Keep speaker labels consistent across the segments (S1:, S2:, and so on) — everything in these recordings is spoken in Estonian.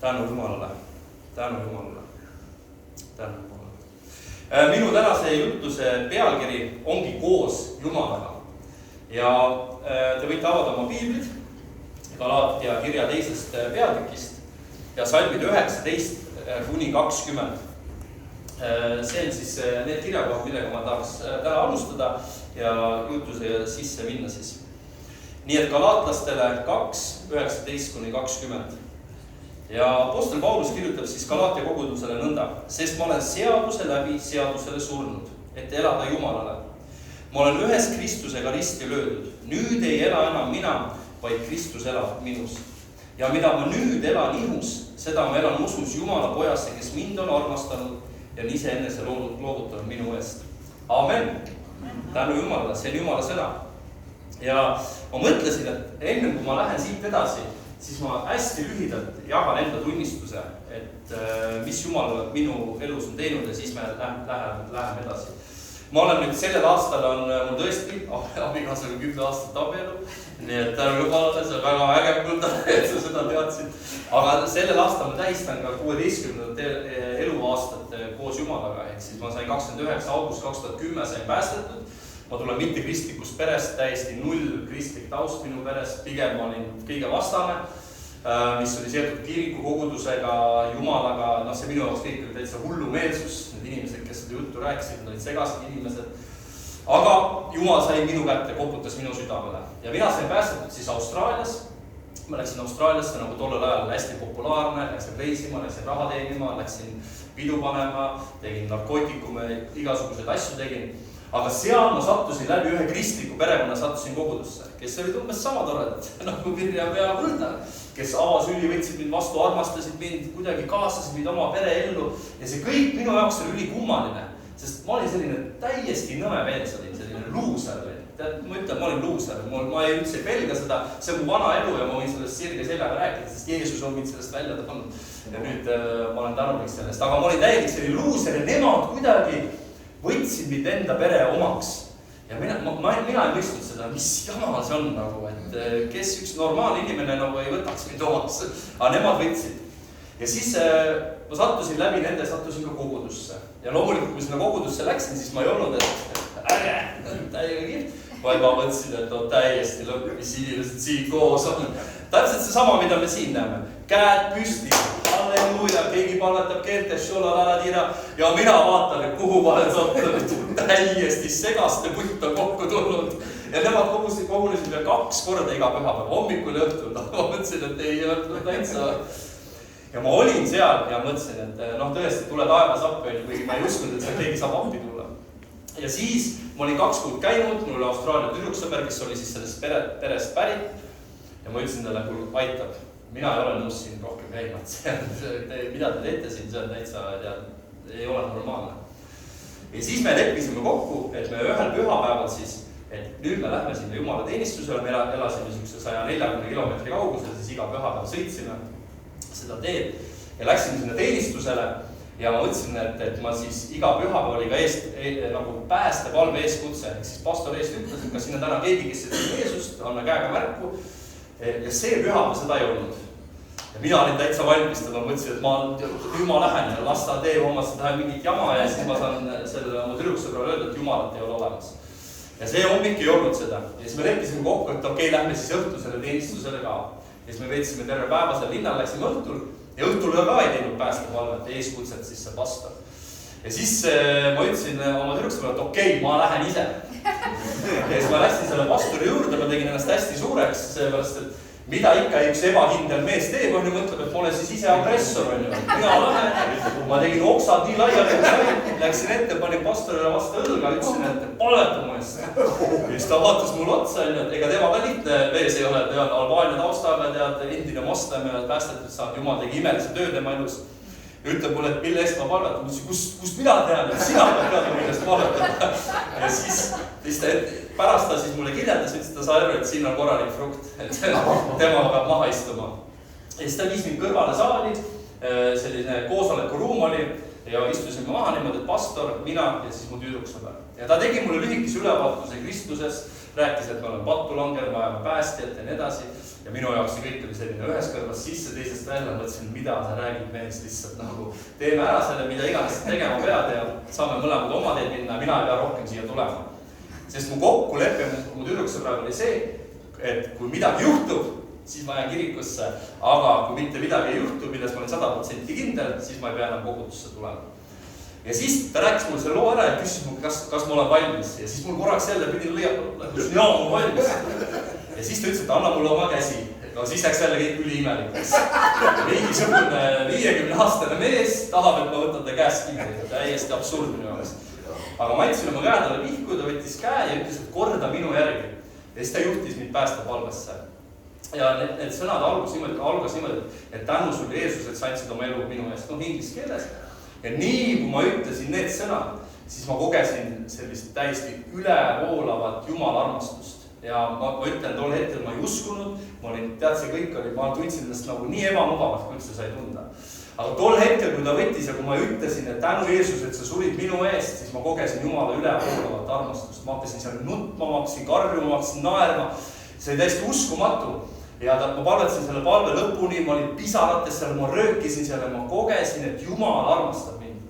S1: Tänu Jumalale. Minu tänase jutuse pealkiri ongi Koos Jumalaga. Ja te võite avada oma piiblid Galaatia kirja teisest peatükist ja salmid 19–20. See on siis need kirjakohad, millega ma tahaks täna alustada ja jutuse sisse minna siis. Nii et galaatlastele 2:19–20. Ja apostel Paulus kirjutab siis Galaatia kogudusele nõnda, sest ma olen seaduse läbi seadusele surnud, et elada Jumalale. Ma olen ühes Kristusega risti löödud. Nüüd ei ela enam mina, vaid Kristus elab minus. Ja mida ma nüüd elan ihus, seda ma elan usus Jumala pojasse, kes mind on armastanud ja on ise enese loovutanud minu eest. Amen. Tänu Jumalale, see on Jumala sõna. Ja ma mõtlesin, et enne kui ma lähen siit edasi, siis ma hästi lühidalt jagan enda tunnistuse, et mis Jumal minu elus on teinud ja siis me läheme edasi. Ma olen nüüd sellel aastal on mul tõesti abikaasaga 10 aastat abielu, nii et tänu Jumalale, see on väga äge kuulda, et sa seda teadsid. Aga sellel aastal ma tähistan ka 16. eluaastat koos Jumalaga, ehk siis ma sain 29. august 2010 sain päästetud. Ma tulen mitte kristlikust perest, täiesti null kristlik taust minu perest, pigem ma olin kõige vastane, mis oli seotud kiriku kogudusega, Jumalaga, see minu jaoks kõik oli täitsa hullumeelsus, need inimesed, kes seda juttu rääkisid, olid segased inimesed. Aga Jumal sai minu kätte, koputas minu südamele ja mina sain päästetud siis Austraalias. Ma läksin Austraaliasse nagu tollel ajal hästi populaarne, läksin reisima, läksin raha teenima, läksin pidu panema, tegin narkootikume, igasuguseid asju tegin. Aga seal ma sattusin läbi ühe kristliku perekonna, sattusin kogudusse, kes olid umbes sama toredad, nagu Virja Pea Kuldar, kes avasüli võtsid mind vastu, armastasid mind, kuidagi kaasasid mind oma pere ellu. Ja see kõik minu jaoks oli ülikummaline, sest ma olin selline täiesti nõme mees, olin selline luuser. Ma ütlen, ma olin luuser, ma ei üldse pelga seda, see on mu vana elu ja ma võin sellest sirge seljaga rääkida, sest Jeesus on mind sellest välja tõmmanud. Ja nüüd ma olen tänulik sellest, aga ma olin täiesti selline luuser ja nemad kuidagi võtsid mind enda pere omaks. Ja mina ei mõistnud seda, mis jama see on nagu, et kes üks normaalne inimene nagu ei võtaks mind omaks, aga nemad võtsid. Ja siis ma sattusin läbi nende, sattusin ka kogudusse. Ja loomulikult, kui sinna kogudusse läksin, siis ma ei olnud, et äge, täiega kiht, vaid ma mõtlesin, et on täiesti lõpp, mis inimesed siin koos on. Täpselt see sama, mida me siin näeme. Käed püsti, halleluuja, keegi palvetab keeltes, šolaladira ja mina vaatan, et kuhu ma olen sattunud, täiesti segaste putt on kokku tulnud. Ja nemad kogunesid veel 2 korda iga pühapäev, hommikul ja õhtul. Ma mõtlesin, et ei ole täitsa. Ja ma olin seal ja mõtlesin, et tõesti tule taevas appi, kuigi ma ei uskunud, et keegi saab appi tulla. Ja siis ma olin 2 kuud käinud, mul oli Austraalia tüdruksõber, kes oli siis sellest perest pärit. Ja ma ütlesin talle, kui aitab, mina ei ole nõus siin rohkem käima, mida te teete siin, see on täitsa, ei ole normaalne. Ja siis me leppisime kokku, et me ühel pühapäeval siis, et nüüd me lähme sinna Jumala teenistusele, me elasime 140 kilomeetri kaugusel, siis iga pühapäev sõitsime seda teed ja läksime sinna teenistusele ja ma mõtlesin, et ma siis iga pühapäev oli ka nagu päästepalve eeskutse, ehk siis pastor eest ütles, et kas sinna täna keegi, kes ütles Jeesust, anna käega märku. Ja see pühapäev seda ei olnud. Ja mina olin täitsa valmistada, ma mõtlesin, et nüüd ma lähen ja las ta teeb omasse tähe mingit jama ja siis ma saan selle oma tüdruksõbrale öelda, et Jumalat ei ole olemas. Ja see hommik ei olnud seda. Ja siis me leppisime kokku, et okei, lähme siis õhtusele teenistusele ka. Ja siis me veetsime terve päeva seal linnal, läksime õhtul ja õhtul ka ei teinud päästepalvet, eeskutset siis see pastor. Ja siis ma ütlesin oma tüdruksõbrale, et okei, ma lähen ise. Ja siis ma läksin selle pastori juurde, ma tegin ennast hästi suureks, seepärast, et mida ikka üks ebahindel mees teeb, on ju mõtleb, et ma olen siis ise agressor, on ju. Mina lähen, ma tegin oksad nii laiali, läksin ette, panin pastorile vastu õlga, ütlesin, et palveta mu eest. Ja siis ta vaatas mul otsa, et ega tema ka lihtne mees ei ole, tead, Albaania taustaga, tead, endine moslem ja päästetud saanud, Jumal tegi imelise töö tema elus. Ja ütleb mulle, et mille eest ma palvetan. Ma ütlesin, kust mina tean, et sina pead teadma, millest palvetada. Ja siis pärast ta siis mulle kirjeldas, ütles, ta sai aru, et siin on korralik frukt, et tema peab maha istuma. Ja siis ta viis mind kõrvale saali, selline koosoleku ruum oli ja istusime maha niimoodi, et pastor, mina ja siis mu tüdruksõber. Ja ta tegi mulle lühikese ülevaatuse Kristusest, rääkis, et me oleme pattu langer, me ajame päästjat ja nii edasi. ja minu jaoks see kõik oli selline ühes kõrvas sisse, teisest välja, mõtlesin, mida sa räägid mees lihtsalt nagu teeme ära selle, mida iganes tegema pead ja saame mõlemad oma teed minna, mina ei pea rohkem siia tulema. Sest mu kokkulepe mu tüdruksõbraga oli see, et kui midagi juhtub, siis ma jään kirikusse, aga kui mitte midagi ei juhtu, milles ma olen 100% kindel, siis ma ei pea enam kogudusse tulema. Ja siis ta rääkis mulle selle loo ära ja küsis mul, kas ma olen valmis. Ja siis mul korraks jälle pidin lõiatud, jaa, ma olen valmis. Ja siis ta ütles, et anna mulle oma käsi. No siis läks jälle kõik üli imelikeks. Mingisugune 50-aastane mees tahab, et ma võtan ta käest kinni. Täiesti absurd minu jaoks. Aga ma andsin oma käe talle vihku, ta võttis käe ja ütles, et korda minu järgi. Ja siis ta juhtis mind päästepalvesse. Ja need sõnad algas niimoodi, et tänu sulle Jeesus, et sa andsid oma elu minu eest. Inglise keeles. Ja nii, kui ma ütlesin need sõnad, siis ma kogesin sellist täiesti ülevoolavat Jumala armastust. Ja ma ütlen, tol hetkel ma ei uskunud, ma tundsin ennast nagu nii ebamugavalt, kui üldse sai tunda. Aga tol hetkel, kui ta võttis ja kui ma ütlesin, et tänu Jeesus, et sa surid minu eest, siis ma kogesin Jumala ülevoolavat armastust. Ma hakkasin seal nutma, ma hakkasin karjuma, ma hakkasin naerma. See oli täiesti uskumatu. Ja ma palvetasin selle palve lõpuni, ma olin pisarates seal, ma röökisin seal ja ma kogesin, et Jumal armastab mind.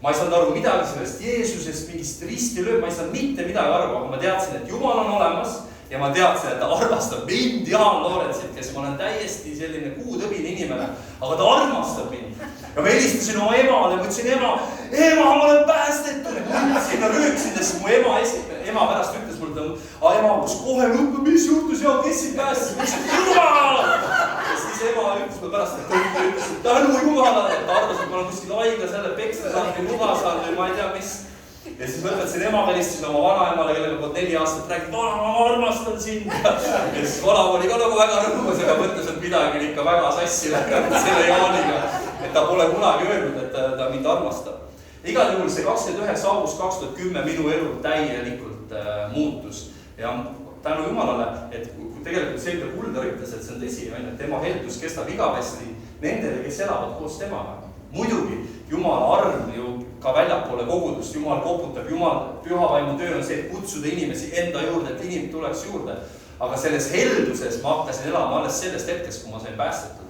S1: Ma ei saanud aru midagi sellest Jeesusest, mingist ristilööb, ma ei saanud mitte midagi aru, aga ma teadsin, et Jumal on olemas ja ma teadsin, et ta armastab mind, Jaan Looretsit, kes ma olen täiesti selline kuutõbine inimene, aga ta armastab mind. Ja ma helistasin oma emale ja mõtlesin, ema, ma olen päästetud. Sinna rööksin, sest mu ema pärast ütles mulle, ema, kus kohe lõppu, mis juhtus ja kes sind päästis, mis Jumal! Ja siis ema ütles mulle pärast, et tänu Jumalale, et ta arvas, et ma olen kuskil haigla selle peksta saanud või nuga saanud või ma ei tea, mis. Ja siis mõtlesin emaga helistasin oma vanaemale, kellega poolt 4 aastat räägid, ma armastan sind. Ja siis vanaema oli ka nagu väga rõõmus, aga mõtles, et midagi ikka väga sassi läinud selle Jaaniga. Et ta pole kunagi öelnud, et ta mind armastab. Igal juhul see 29. august 2010 minu elu täielikult muutus. Ja tänu Jumalale, et tegelikult see, mida Kuldar ütles, et see on tõsi, et tema heldus kestab igavesti nendele, kes elavad koos temaga. Muidugi, Jumala arm ju ka väljapoole kogudust, Jumal koputab, Jumal pühavaimu töö on see, et kutsuda inimesi enda juurde, et inimene tuleks juurde. Aga selles helduses ma hakkasin elama alles sellest hetkest, kui ma sain päästetud.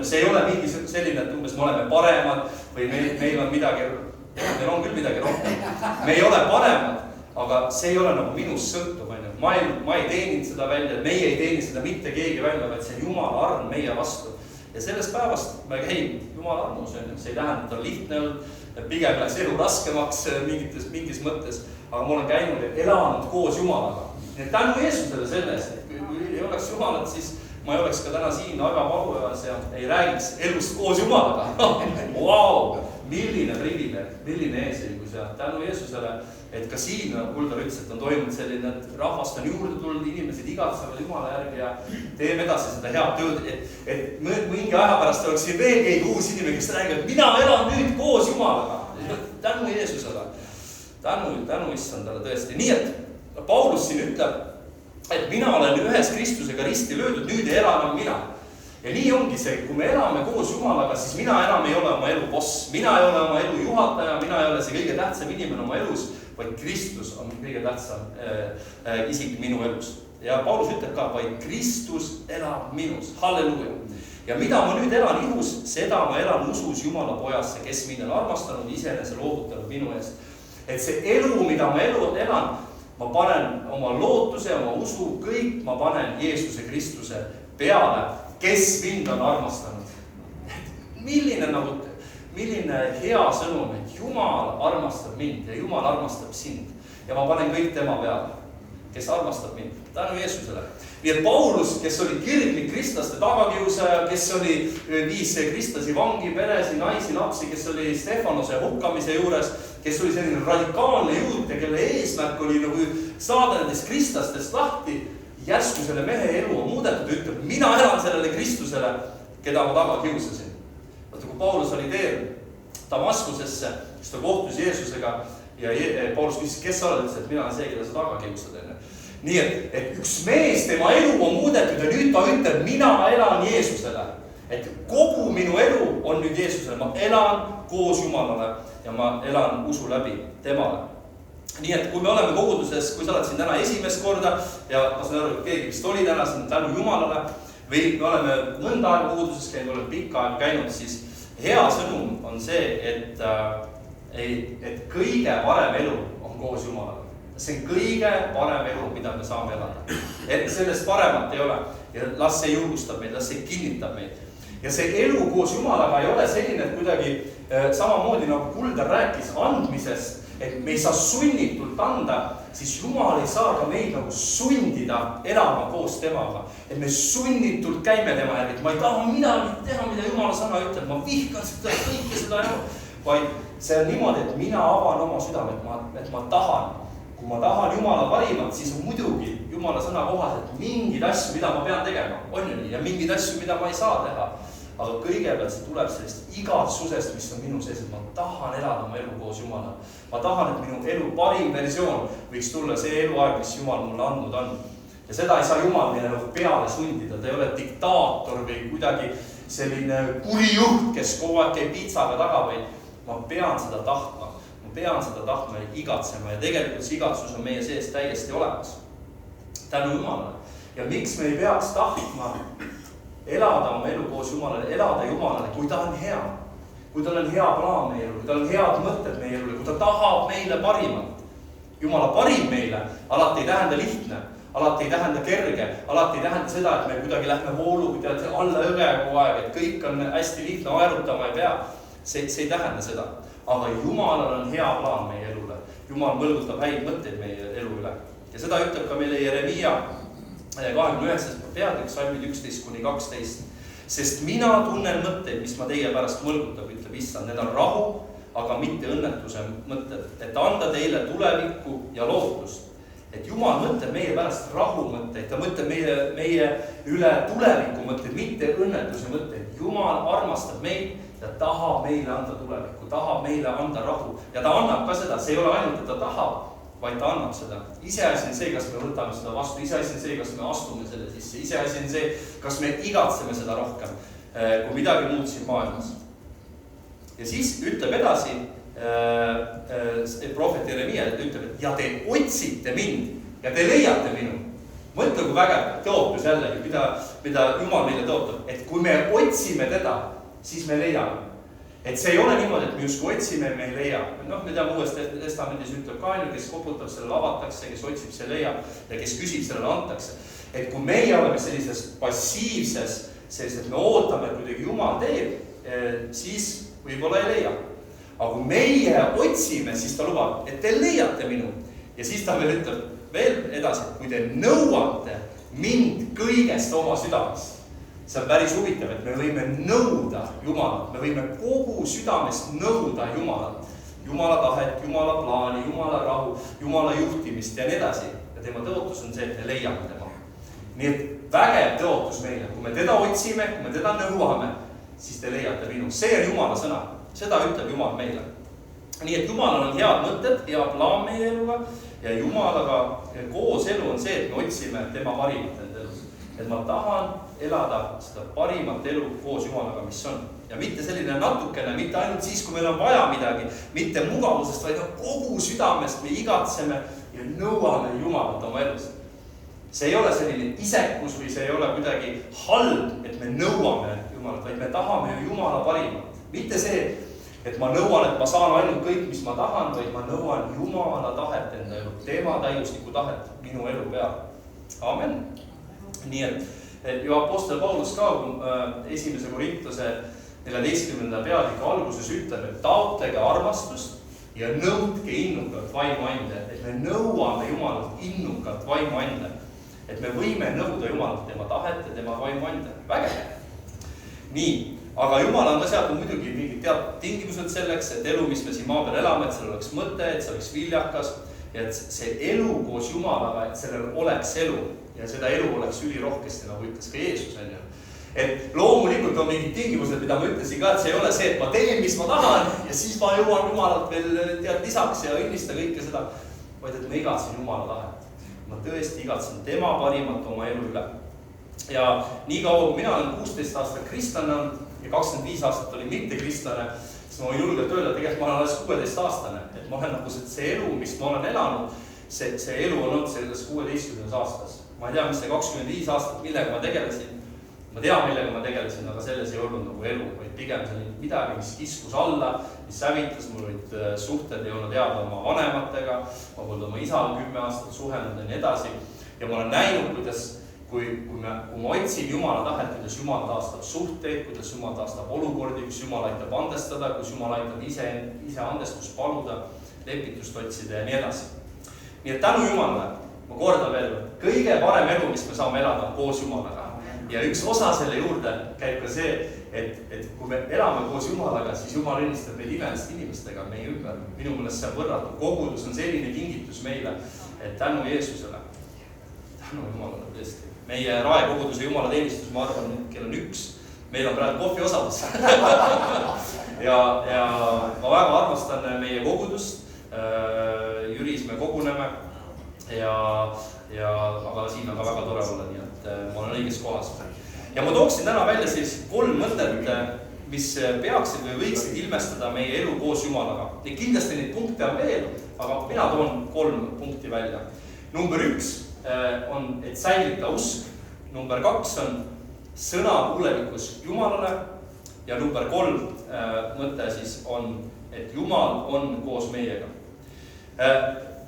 S1: See ei ole mingi selline, et umbes me oleme paremad või meil on midagi, meil on küll midagi rohkem. Me ei ole paremad, aga see ei ole nagu minust sõltub. Ma ei teeninud seda välja, meie ei teeni seda mitte keegi välja, vaid see on Jumala arm meie vastu. Ja sellest päevast ma käin Jumala armus, see ei tähenda, et on lihtne olnud, pigem läks elu raskemaks mingis mõttes, aga ma olen käinud ja elanud koos Jumalaga. Tänu Jeesusele selles, et kui ei oleks Jumalat, siis ma ei oleks ka täna siin Aiva palujas ja ei räägiks elust koos Jumalaga. Vau, milline privileeg, milline eesõigus ja tänu Jeesusele, et ka siin Kuldar ütles, et on toimunud selline, et rahvast on juurde tulnud, inimesed igatsevad Jumala järgi ja teeme edasi seda head tööd, et mingi aja pärast oleks siin veel keegi uus inimene, kes räägib, et mina elan nüüd koos Jumalaga. Tänu Jeesusele, tänu issandale tõesti. Nii et Paulus siin ütleb, et mina olen ühes Kristusega risti löödud, nüüd ei ela enam mina. Ja nii ongi see, kui me elame koos Jumalaga, siis mina enam ei ole oma elu boss. Mina ei ole oma elu juhataja, mina ei ole see kõige tähtsam inimene oma elus, vaid Kristus on kõige tähtsam isik minu elus. Ja Paulus ütleb ka, vaid Kristus elab minus. Halleluuja. Ja mida ma nüüd elan ihus, seda ma elan usus Jumala pojasse, kes mind on armastanud, iseenese loovutanud minu eest. Et see elu, mida ma elan, ma panen oma lootuse, oma usu, kõik ma panen Jeesuse Kristuse peale, kes mind on armastanud. Milline hea sõnum, et Jumal armastab mind ja Jumal armastab sind. Ja ma panen kõik tema peale, kes armastab mind. Tänu Jeesusele. Nii et Paulus, kes oli kirglik kristlaste tagakiusaja, kes viis kristlasi vangi, peresi, naisi, lapsi, kes oli Stefanose hukkamise juures, kes oli selline radikaalne juut ja kelle eesmärk oli nagu saada nendest kristlastest lahti, järsku selle mehe elu on muudetud, ütleb, mina elan sellele Kristusele, keda ma taga kiusasin. Vaata, kui Paulus oli teel Damaskusesse, siis ta kohtus Jeesusega ja Paulus küsis, kes sa oled, et mina olen see, keda sa taga kiusad enne. Nii et üks mees, tema elu on muudetud ja nüüd ta ütleb, mina elan Jeesusele. Et kogu minu elu on nüüd Jeesusele, ma elan koos Jumalale ja ma elan usu läbi temale. Nii et kui me oleme koguduses, kui sa oled siin täna esimest korda ja ma saan aru, et keegi vist oli täna siin tänu Jumalale, või me oleme mõnda aega koguduses käinud, oleme pikka aega käinud, siis hea sõnum on see, et kõige parem elu on koos Jumalaga. See on kõige parem elu, mida me saame elada. Et sellest paremat ei ole. Ja las see julgustab meid, las see kinnitab meid. Ja see elu koos Jumalaga ei ole selline, et kuidagi samamoodi nagu Kuldar rääkis andmisest, et me ei saa sunnitult anda, siis Jumal ei saa ka meid nagu sundida elama koos temaga. Et me sunnitult käime tema järgi, et ma ei taha midagi teha, mida Jumala sõna ütleb, ma vihkan seda kõike seda elu. Vaid see on niimoodi, et mina avan oma südame, et ma tahan. Kui ma tahan Jumala parimat, siis on muidugi Jumala sõna kohaselt mingid asju, mida ma pean tegema, on ju nii, ja mingid asju, mida ma ei saa teha. Aga kõigepealt see tuleb sellest igatsusest, mis on minu sees, et ma tahan elada oma elu koos Jumala. Ma tahan, et minu elu parim versioon võiks tulla see eluaeg, mis Jumal mulle andnud on. Ja seda ei saa Jumal meile nagu peale sundida, ta ei ole diktaator või kuidagi selline kurijuht, kes kogu aeg käib piitsaga taga, vaid ma pean seda tahtma. Pean seda tahtma ja igatsema ja tegelikult see igatsus on meie sees täiesti olemas. Tänu Jumalale. Ja miks me ei peaks tahtma elada oma elu koos Jumalale, elada Jumalale, kui ta on hea. Kui tal on hea plaan meie elu, kui tal on head mõtted meie elu, kui ta tahab meile parimat. Jumala parim meile alati ei tähenda lihtne, alati ei tähenda kerge, alati ei tähenda seda, et me kuidagi lähme voolu, kui tead alla õge kogu aeg, et kõik on hästi lihtne, aerutama ei pea. See ei tähenda seda. Aga Jumalal on hea plaan meie elule. Jumal mõlgutab häid mõtteid meie elu üle. Ja seda ütleb ka meile Jeremia 29. peatükk, salmid 11-12. Sest mina tunnen mõtteid, mis ma teie pärast mõlgutab, ütleb Issand. Need on rahu, aga mitte õnnetuse mõtted. Et anda teile tulevikku ja lootust. Et Jumal mõtleb meie pärast rahu mõtteid. Ta mõtleb meie üle tuleviku mõtteid, mitte õnnetuse mõtteid. Jumal armastab meid ja tahab meile anda tulevikku, tahab meile anda rahu. Ja ta annab ka seda, see ei ole ainult, et ta tahab, vaid ta annab seda. Iseasi on see, kas me võtame seda vastu, iseasi on see, kas me astume selle sisse, iseasi on see, kas me igatseme seda rohkem, kui midagi muud siin maailmas. Ja siis ütleb edasi, prohvet Jeremia ütleb, et ja te otsite mind ja te leiate minu. Mõtle, kui vägev tõotus jällegi, mida Jumal meile tõotab, et kui me otsime teda, siis me leiame. Et see ei ole niimoodi, et me justkui otsime, me ei leia. Me teame uues testamendis ütleb ka, kes koputab, sellele avatakse, kes otsib, see leiab ja kes küsib, sellele antakse. Et kui meie oleme sellises passiivses, et me ootame, et kuidagi Jumal teeb, siis võib-olla ei leia. Aga kui meie otsime, siis ta lubab, et te leiate minu. Ja siis ta veel ütleb veel edasi, kui te nõuate mind kõigest oma südamest. See on päris huvitav, et me võime nõuda Jumalat, me võime kogu südamest nõuda Jumalat. Jumala tahet, Jumala plaani, Jumala rahu, Jumala juhtimist ja nii edasi. Ja tema tõotus on see, et me leiame tema. Nii et vägev tõotus meile, kui me teda otsime, kui me teda nõuame, siis te leiate minu. See on Jumala sõna, seda ütleb Jumal meile. Nii et Jumalal on head mõtted, hea plaan meie eluga ja Jumalaga koos elu on see, et me otsime tema parimat enda elus. Et ma tahan elada seda parimat elu koos Jumalaga, mis on. Ja mitte selline natukene, mitte ainult siis, kui meil on vaja midagi, mitte mugavusest, vaid kogu südamest me igatseme ja nõuame Jumalat oma elus. See ei ole selline isekus või see ei ole kuidagi halb, et me nõuame Jumalat, vaid me tahame Jumala parimat. Mitte see, et ma nõuan, et ma saan ainult kõik, mis ma tahan, vaid ma nõuan Jumala tahet enda elu, tema täiuslikku tahet minu elu peal. Amen. Nii et ju apostel Paulus ka 1. Korintuse 14. peatüki alguses ütleb, et taotlege armastust ja nõudke innukalt vaimuande. Et me nõuame Jumalalt innukalt vaimuande. Et me võime nõuda Jumalalt tema tahet ja tema vaimuande. Vägev. Nii, aga Jumal on ka seadnud muidugi mingid teatud tingimused selleks, et elu, mis me siin maa peal elame, et seal oleks mõte, et see oleks viljakas ja et see elu koos Jumalaga, et sellel oleks elu ja seda elu oleks ülirohkesti, nagu ütles ka Jeesus. Et loomulikult on mingid tingimused, mida ma ütlesin ka, et see ei ole see, et ma teen, mis ma tahan ja siis ma jõuan Jumalalt veel lisaks ja õnnista kõike seda, vaid et ma igatsen Jumala tahet. Ma tõesti igatsen tema parimat oma elu üle. Ja nii kaua, kui mina olen 16 aastat kristlane ja 25 aastat oli mitte kristlane, siis ma võin julgelt öelda, et tegelikult ma olen alles 16 aastane. Et ma olen nagu see elu, mis ma olen elanud, see elu on olnud selles 16 aastas. Ma ei tea, mis see 25 aastat, millega ma tegelesin. ma tean, millega ma tegelesin, aga selles ei olnud nagu elu, vaid pigem see oli midagi, mis kiskus alla, mis sävitas, mul olid suhted ei olnud head oma vanematega, ma polnud oma isaga 10 aastat suhelnud ja nii edasi. Ja ma olen näinud, kuidas, kui ma otsin Jumala tahet, kuidas Jumal taastab suhteid, kuidas Jumal taastab olukordi, kus Jumal aitab andestada, kus Jumal aitab ise andestust paluda, lepitust otsida ja nii edasi. Nii et tänu Jumalale, ma kordan veel, kõige parem elu, mis me saame elada koos Jumalaga. Ja üks osa selle juurde käib ka see, et kui me elame koos Jumalaga, siis Jumal õnnistab meid imeliste inimestega meie ümber. Minu mõelest see võrratu. Kogudus on selline kingitus meile, et tänu Jeesusele, tänu Jumalale tõesti. Meie raekoguduse Jumala teenistus, ma arvan, kell on 1. Meil on praegu kohvi osadus. ja ma väga armastan meie kogudust. Jüris me koguneme aga siin on ka väga tore olla, nii et ma olen õiges kohas. Ja ma tooksin täna välja siis 3 mõtet, mis peaksid või võiksid ilmestada meie elu koos Jumalaga. Ja kindlasti neid punkte on veel, aga mina toon 3 punkti välja. Number 1 on, et säilita usk. Number 2 on sõna kuulelikkus Jumalale. Ja number 3 mõte siis on, et Jumal on koos meiega.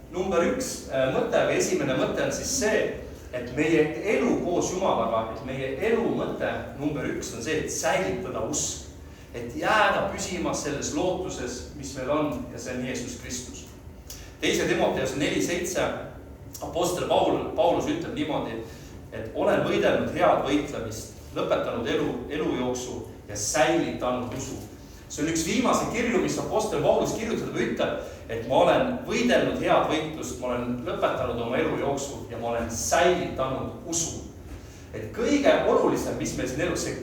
S1: Number 1 mõte või esimene mõte on siis see, et meie elu koos Jumalaga, et meie elu mõte number 1 on see, et säilitada usk. Et jääda püsima selles lootuses, mis meil on, ja see on Jeesus Kristus. 2. Timoteus 4.7 apostel Paulus ütleb niimoodi, et olen võidelnud head võitlemist, lõpetanud elujooksu ja säilitanud usu. See on üks viimase kirju, mis apostel Paulus kirjutab ja ütleb, et ma olen võidelnud head võitlust, ma olen lõpetanud oma elujooksu ja ma olen säilitanud usu. Et kõige olulisem, mis meil siin elus, see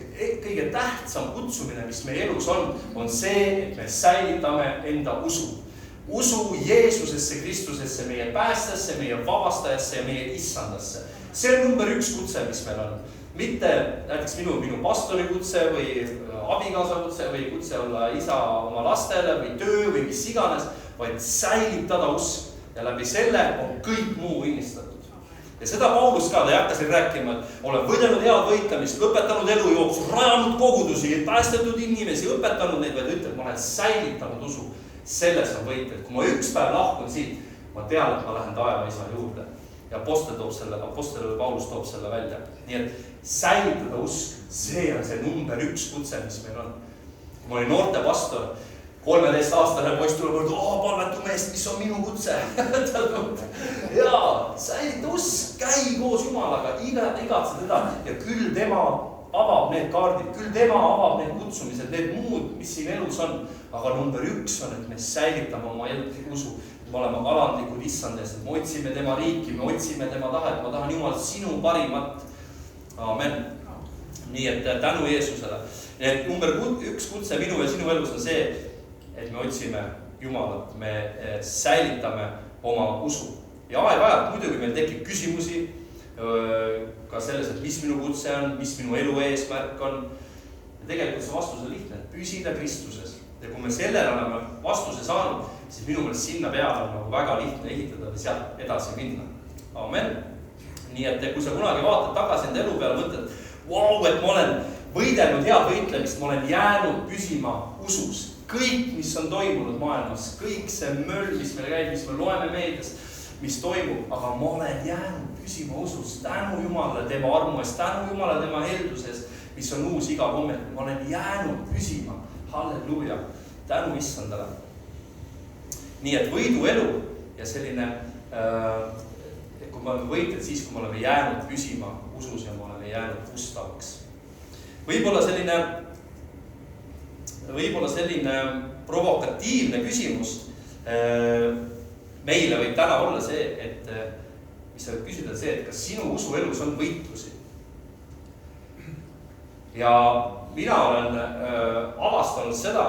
S1: kõige tähtsam kutsumine, mis meie elus on see, et me säilitame enda usu. Usu Jeesusesse, Kristusesse, meie päästesse, meie vabastajasse ja meie issandasse. See on number 1 kutse, mis meil on. Mitte näiteks minu pastori kutse või abikaasa kutse või kutse olla isa oma lastele või töö või mis iganes, vaid säilitada usk ja läbi selle on kõik muu õnnistatud. Ja seda Paulus ka, ta ei hakka siin rääkima, et olen võidelnud head võitlemist, lõpetanud elujooksu, rajanud kogudusi, päästetud inimesi, õpetanud neid, vaid ütleb, ma olen säilitanud usu. Selles on võitled. Kui ma üks päev lahkun siit, ma tean, et ma lähen taeva isa juurde. Ja apostel Paulus toob selle välja. Nii et säilitada usk, see on see number 1 kutse, mis meil on. Kui ma olin noorte pastor, 13-aastane poiss tuleb, palvetu meest, mis on minu kutse. Jaa, säilita usk, käi koos Jumalaga, igatse teda ja küll tema avab need kaardid, küll tema avab need kutsumised, need muud, mis siin elus on. Aga number 1 on, et me säilitame oma usu. Me oleme alandlikud issandes, et me otsime tema riiki, me otsime tema tahet, ma tahan Jumal sinu parimat. Amen. Nii et tänu Jeesusele. Et number 1 kutse minu ja sinu elus on see, et me otsime Jumalat, me säilitame oma usu. Ja aeg-ajalt muidugi meil tekib küsimusi ka selles, et mis minu kutse on, mis minu elu eesmärk on. Ja tegelikult see vastus on lihtne, et püsida Kristuses. Ja kui me sellele oleme vastuse saanud, siis minu mõelest sinna peale on väga lihtne ehitada või sealt edasi minna. Amen. Nii et kui sa kunagi vaatad tagasi enda elu peale, mõtled, et ma olen võidelnud head võitlemist, ma olen jäänud püsima usus. Kõik, mis on toimunud maailmas, kõik see möll, mis meil käib, mis me loeme meedias, mis toimub, aga ma olen jäänud püsima usus. Tänu Jumalale tema armu eest, tänu Jumalale tema helduses, mis on uus iga moment. Ma olen jäänud püsima. Halleluja. Tänu issandale. Nii et võidu elu ja selline, kui me oleme võitled siis, kui me oleme jäänud püsima usus ja me oleme jäänud ustavaks. Võib-olla selline provokatiivne küsimus meile võib täna olla see, et mis sa võib küsida see, et kas sinu usuelus on võitlusi. Ja mina olen avastanud seda,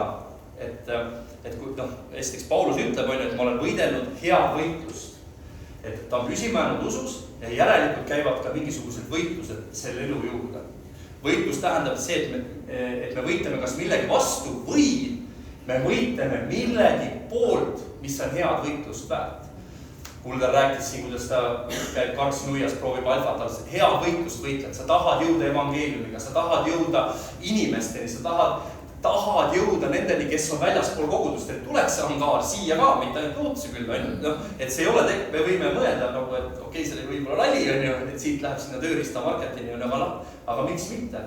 S1: et kui esiteks Paulus ütleb, et ma olen võidelnud head võitlust, et ta on püsima jäänud usus ja järelikult käivad ka mingisugused võitlused selle elu juurde. Võitlus tähendab see, et me võitleme kas millegi vastu või me võitleme millegi poolt, mis on head võitlust väärt. Hulgar rääkis siin, kuidas ta käib karksinuias, proovib alfat, hea võitlust võitled, sa tahad jõuda evangeeliumiga, sa tahad jõuda inimesteni, sa tahad jõuda nendeni, kes on väljaspool kogudust, et tuleks see hangaar siia ka, mitte ainult Rootsi küll, et see ei ole me võime mõelda nagu, et okei, see oli võib-olla lali, et siit läheb sinna tööriista marketini, aga miks mitte?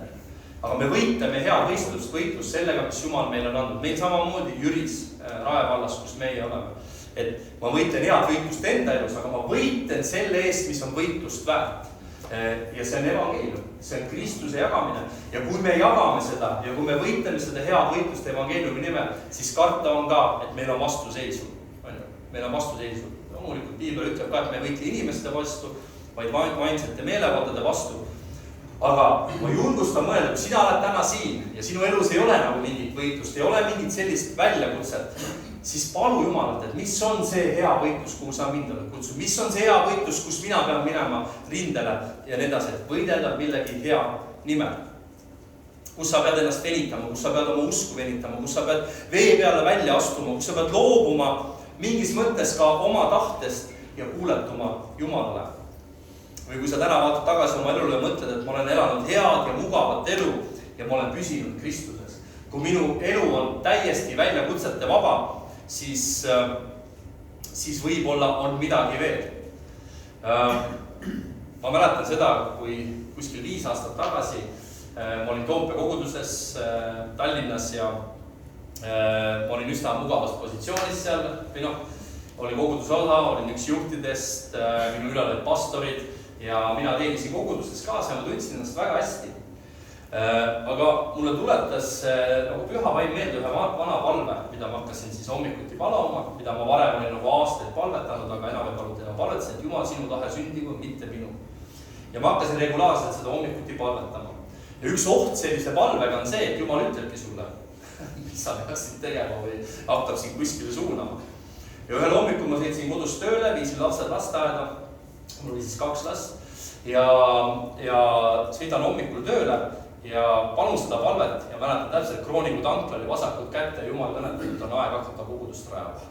S1: Aga me võitleme hea võitlust sellega, mis Jumal meile on andnud. Meil samamoodi Jüris, Rae vallas, kus meie oleme. Et ma võitlen head võitlust enda elus, aga ma võitlen selle eest, mis on võitlust väärt. Ja see on evangeelium, see on Kristuse jagamine. Ja kui me jagame seda ja kui me võitleme seda hea võitlust evangeeliumi nimel, siis karta on ka, et meil on vastuseisu. Meil on vastuseisu. Loomulikult Piibel ütleb ka, et me ei võitle inimeste vastu, vaid vaimsete meelevaldade vastu. Aga ma julgustan mõelda, kui sina oled täna siin ja sinu elus ei ole nagu mingit võitlust, ei ole mingit sellist väljakutset, siis palu Jumalalt, et mis on see hea võitlus, kuhu sa mind oled kutsunud, mis on see hea võitlus, kus mina pean minema rindele ja nii edasi, et võidelda millegi hea nimel. Kus sa pead ennast venitama, kus sa pead oma usku venitama, kus sa pead vee peale välja astuma, kus sa pead loobuma mingis mõttes ka oma tahtest ja kuuletuma Jumalale. Või kui sa täna vaatad tagasi oma elule ja mõtled, et ma olen elanud head ja mugavat elu ja ma olen püsinud Kristuses. Kui minu elu on täiesti väljakutsete vaba, siis võib-olla on midagi veel. Ma mäletan seda, kui kuskil 5 aastat tagasi ma olin Toompea koguduses Tallinnas ja ma olin üsna mugavas positsioonis seal. Olin koguduse osa, olin üks juhtidest, minu üle olid pastorid ja mina teenisin koguduses kaasa ja ma tundsin ennast väga hästi. Aga mulle tuletas nagu püha vaim meelde ühe vana palve, mida ma hakkasin siis hommikuti palama, mida ma varem olin nagu aastaid palvetanud, aga enam ei palunud ja palvetasin, et Jumal, sinu tahe sündigu, mitte minu. Ja ma hakkasin regulaarselt seda hommikuti palvetama. Ja üks oht sellise palvega on see, et Jumal ütlebki sulle, mis sa peaksid tegema või hakkab sind kuskile suunama. Ja ühel hommikul ma sõitsin kodus tööle, viisin lapsed lasteaeda, mul oli siis 2 last ja sõidan hommikul tööle ja palun seda palvet ja mäletan täpselt, Krooniku tankla oli vasakult kätte ja Jumal kõnetab, et on aeg hakata kogudust rajama.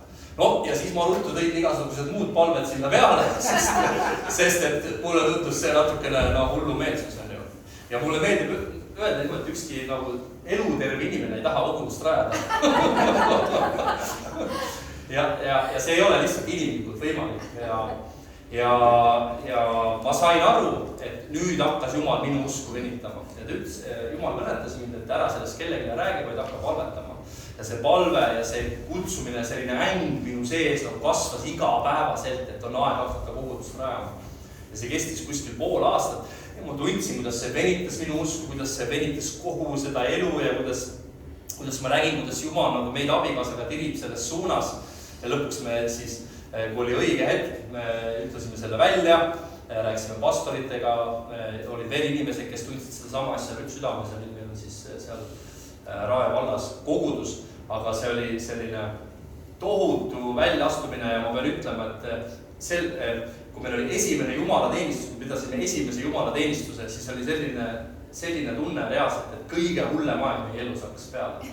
S1: Ja siis ma ruttu tõin igasugused muud palved sinna peale, sest et mulle tuntus see natukene hullu meelsus on ju. Ja mulle meeldib öelda niimoodi, et ükski eluterve inimene ei taha kogudust rajada. Ja see ei ole lihtsalt inimlikult võimalik ja ma sain aru, et nüüd hakkas Jumal minu usku venitama. Ja Jumal kõnetas mind, et ära sellest kellelegi räägi, vaid hakka palvetama. Ja see palve ja see kutsumine, selline äng minu sees kasvas igapäevaselt, et on aeg hakata kogudust rajama. Ja see kestis kuskil pool aastat ja ma tundsin, kuidas see venitas minu usku, kuidas see venitas kogu seda elu ja kuidas ma nägin, kuidas Jumal nagu meid abikaasaga tirib selles suunas. Ja lõpuks me siis, kui oli õige hetk, me ütlesime selle välja, rääkisime pastoritega, olid veel inimesed, kes tundsid seda sama asja südames ja nüüd meil on siis seal Rae vallas kogudus, aga see oli selline tohutu väljaastumine ja ma pean ütlema, et kui meil oli esimene jumalateenistus, kui pidasime esimese jumalateenistuse, siis oli selline tunne reaalselt, et kõige hullem aeg meie elus hakkas peale.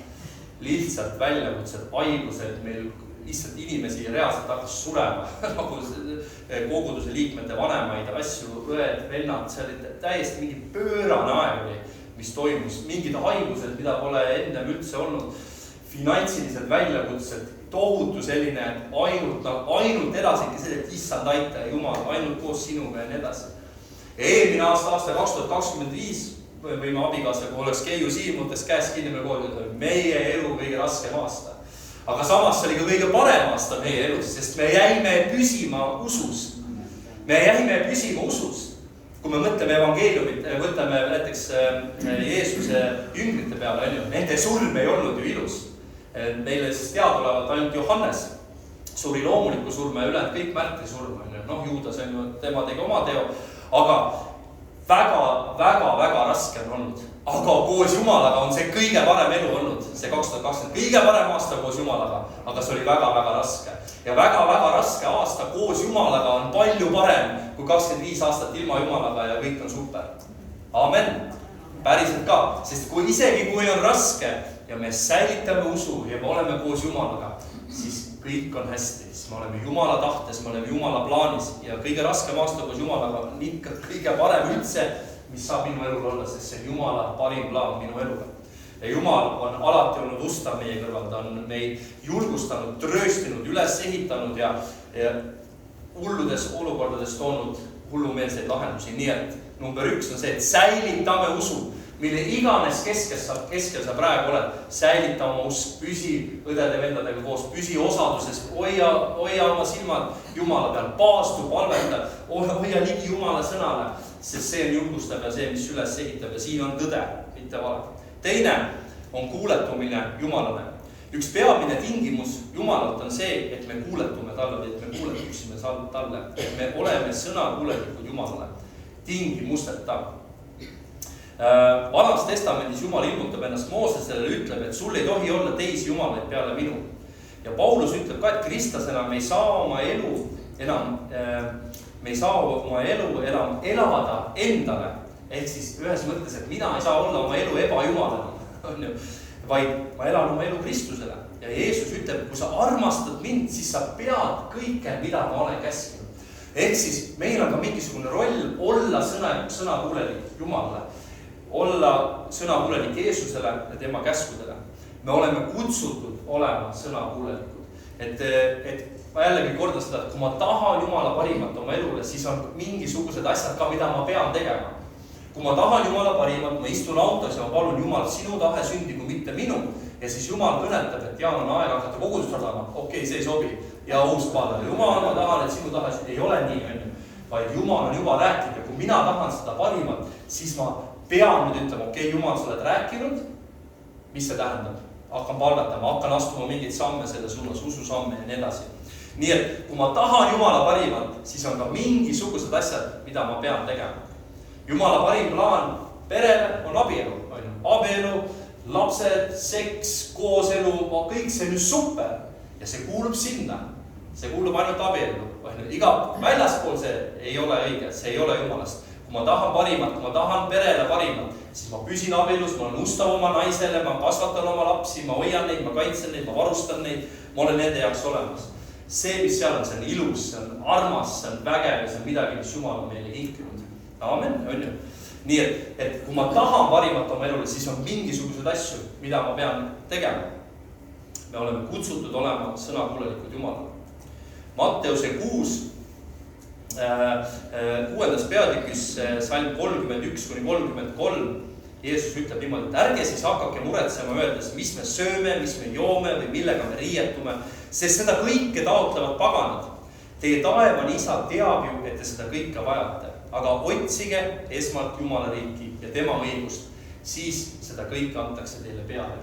S1: Lihtsalt väljakutsed, haigused, meil lihtsalt inimesi reaalselt hakkas surema, nagu koguduse liikmete vanemaid, asju, õed, vennad, see oli täiesti mingi pöörane aeg, mis toimus, mingid haigused, mida pole ennem üldse olnud, finantsilised väljakutsed, tohutu selline, ainult edasidki selle, et issand aita ja Jumal, ainult koos sinuga ja nii edasi. Eelmine aasta 2025 võime abikaasaga oleks Keiu Siimutes käes kinni meil kogu meie elu kõige raskem aasta. Aga samas see oli ka kõige parem aasta meie elus, sest me jäime püsima usus. Me jäime püsima usus. Kui me mõtleme evangeeliumit, võtame näiteks Jeesuse jüngrite peale, nende surm ei olnud ju ilus. Meile siis teadaolevalt ainult Johannes suri loomuliku surma ja ülejäänud kõik märtri surma. Juudas on ju, tema tegi oma teo, aga väga raske on olnud. Aga koos Jumalaga on see kõige parem elu olnud, see 2020, kõige parem aasta koos Jumalaga, aga see oli väga raske. Ja väga raske aasta koos Jumalaga on palju parem kui 25 aastat ilma Jumalaga ja kõik on super. Amen. Päriselt ka, sest isegi kui on raske, ja me säilitame usu ja me oleme koos Jumalaga, siis kõik on hästi, siis me oleme Jumala tahtes, me oleme Jumala plaanis ja kõige raskem aasta koos Jumalaga on ikka kõige parem üldse, mis saab minu elul olla, sest see on Jumala parim plaan minu eluga. Ja Jumal on alati olnud ustav meie kõrval, ta on meid julgustanud, trööstinud, üles ehitanud ja hulludes olukordades toonud hullumeelseid lahendusi. Nii et number 1 on see, et säilitame usu, mille iganes keskel sa praegu oled, säilita oma usk, püsi õdede-vendadega koos, püsi osaduses, hoia oma silmad Jumala peal, paastu, palveta, hoia ligi Jumala sõnale, sest see on julgustav ja see, mis üles ehitab ja siin on tõde, mitte vale. Teine on kuuletumine Jumalale. Üks peamine tingimus Jumalalt on see, et me kuuletume talle, et me kuuletuksime talle, et me oleme sõnakuulelikud Jumalale, tingimusteta. Vanas testamendis Jumal ilmutab ennast Moosesele, ütleb, et sul ei tohi olla teisi jumalaid peale minu. Ja Paulus ütleb ka, et kristlasena me ei saa oma elu enam elada endale. Ehk siis ühes mõttes, et mina ei saa olla oma elu ebajumalana, vaid ma elan oma elu Kristusele. Ja Jeesus ütleb, kui sa armastad mind, siis sa pead kõike, mida ma olen käskinud. Ehk siis meil on ka mingisugune roll olla sõnakuulelik Jumalale. Olla sõnakuulelik Jeesusele ja tema käskudele. Me oleme kutsutud olema sõnakuulelikud. Et ma jällegi kordan seda, et kui ma tahan Jumala parimat oma elule, siis on mingisugused asjad ka, mida ma pean tegema. Kui ma tahan Jumala parimat, ma istun autos ja ma palun Jumal, sinu tahe sündigu, mitte minu. Ja siis Jumal kõnetab, et Jaan on aeg hakata kogudust radama. Okei, see ei sobi. Ja uus paada. Jumal, ma tahan, et sinu tahe ei ole nii. Vaid Jumal on juba rääkinud ja kui mina tahan seda parimat, siis ma pean nüüd ütlema, okei, Jumal, sa oled rääkinud, mis see tähendab? Hakkan palvetama, hakkan astuma mingeid samme selle suunas, ususamme ja nii edasi. Nii et kui ma tahan Jumala parimat, siis on ka mingisugused asjad, mida ma pean tegema. Jumala parim plaan perele on abielu. Abielu, lapsed, seks, kooselu, kõik see on ju super. Ja see kuulub sinna. See kuulub ainult abielu. Iga väljaspool see ei ole õige, see ei ole Jumalast. Kui ma tahan parimat, kui ma tahan perele parimat, siis ma püsin abielus, ma olen ustav oma naisele, ma kasvatan oma lapsi, ma hoian neid, ma kaitsen neid, ma varustan neid, ma olen nende jaoks olemas. See, mis seal on, see on ilus, see on armas, see on vägev ja see on midagi, mis Jumal on meile hinkinud. Amen, on ju. Nii et kui ma tahan parimat oma elule, siis on mingisugused asju, mida ma pean tegema. Me oleme kutsutud olema sõnakuulelikud Jumalale. Matteuse 6. peatükis salm 31-33 Jeesus ütleb niimoodi, et ärge siis hakake muretsema öeldes, mis me sööme, mis me joome või millega me riietume, sest seda kõike taotlevad paganad. Teie taevane isa teab ju, et te seda kõike vajate, aga otsige esmalt Jumala riiki ja tema õigust, siis seda kõike antakse teile peale.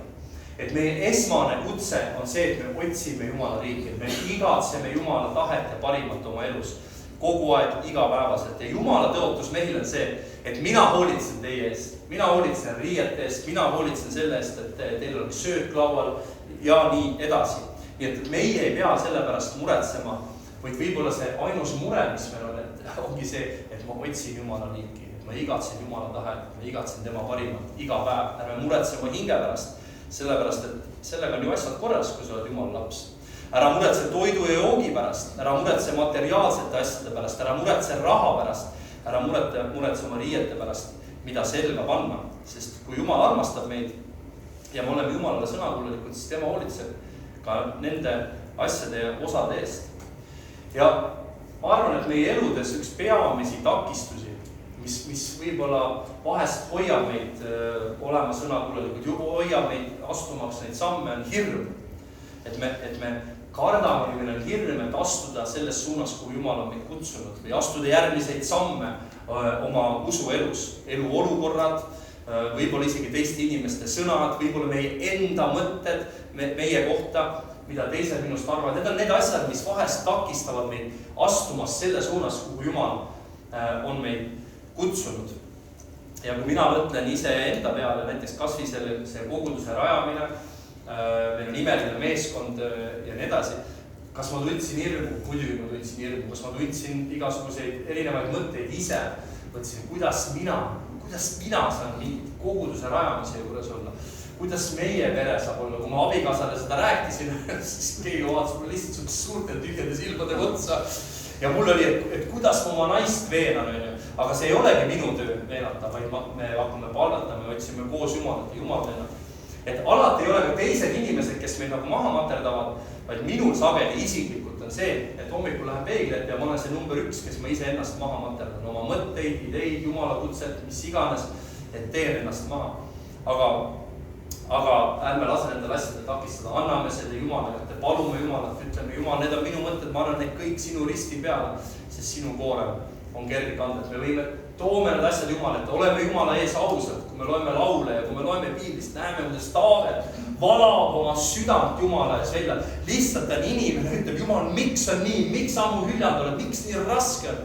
S1: Et meie esmane kutse on see, et me otsime Jumala riiki, et me igatseme Jumala tahet ja parimat oma elus kogu aeg, igapäevaselt. Ja Jumala tõotus meil on see, et mina hoolitsen teie eest, mina hoolitsen riiete eest, mina hoolitsen selle eest, et teil oleks söök laual ja nii edasi. Nii et meie ei pea selle pärast muretsema, vaid võib-olla see ainus mure, mis meil on, et ongi see, et ma otsin Jumala riiki, et ma igatsen Jumala tahet, ma igatsen tema parimat iga päev. Ärme muretsema hinge pärast, sellepärast, et sellega on ju asjad korras, kui sa oled Jumala laps. Ära muretse toidu ja joogi pärast, ära muretse materiaalsete asjade pärast, ära muretse raha pärast, ära muretse oma riiete pärast, mida selga panna. Sest kui Jumal armastab meid ja me oleme Jumalale sõnakuulelikud, siis tema hoolitseb ka nende asjade ja osade eest. Ja ma arvan, et meie eludes üks peamisi takistusi, mis võib-olla vahest hoiab meid olema sõnakuulelikud, hoiab meid astumaks neid samme, on hirm. Et me kardame, meil on hirm, et astuda selles suunas, kuhu Jumal on meid kutsunud või astuda järgmiseid samme oma usuelus, eluolukorrad, võib-olla isegi teiste inimeste sõnad, võib-olla meie enda mõtted meie kohta, mida teised minust arvavad. Need on need asjad, mis vahest takistavad meid astumas selle suunas, kuhu Jumal on meid kutsunud. Ja kui mina mõtlen ise enda peale, näiteks kasvõi see koguduse rajamine, meil on imeline meeskond ja nii edasi. Kas ma tundsin hirmu? Muidugi ma tundsin hirmu. Kas ma tundsin igasuguseid erinevaid mõtteid ise? Mõtlesin, kuidas mina saan koguduse rajamise juures olla? kuidas meie pere saab olla. Kui ma abikaasale seda rääkisin, siis keegi vaatas mulle lihtsalt suurte tühjade silmadega otsa. Ja mul oli, et kuidas ma oma naist veenan, aga see ei olegi minu töö veenata, vaid me hakkame palvetama ja otsime koos Jumalat ja Jumal veenab. Et alati ei ole ka teised inimesed, kes meid nagu maha materdavad, vaid minul sageli isiklikult on see, et hommikul lähen peegli ette ja ma olen see number 1, kes ma ise ennast maha materdan. Oma mõtteid, ideid, Jumala kutset, mis iganes, et teen ennast maha. Aga ärme lase nendel asjadel takistada, anname selle Jumala kätte, palume Jumalat, ütleme Jumal, need on minu mõtted, ma annan need kõik sinu risti peale, sest sinu koorem on kerge kanda. Me võime, toome need asjad Jumala, et oleme Jumala ees ausad, kui me loeme laule ja kui me loeme piiblist, näeme, kuidas Taavet valab oma südant Jumala ees välja. Lihtsalt on inimene, ütleb Jumal, miks on nii, miks ammu hüljad oled, miks nii raske on?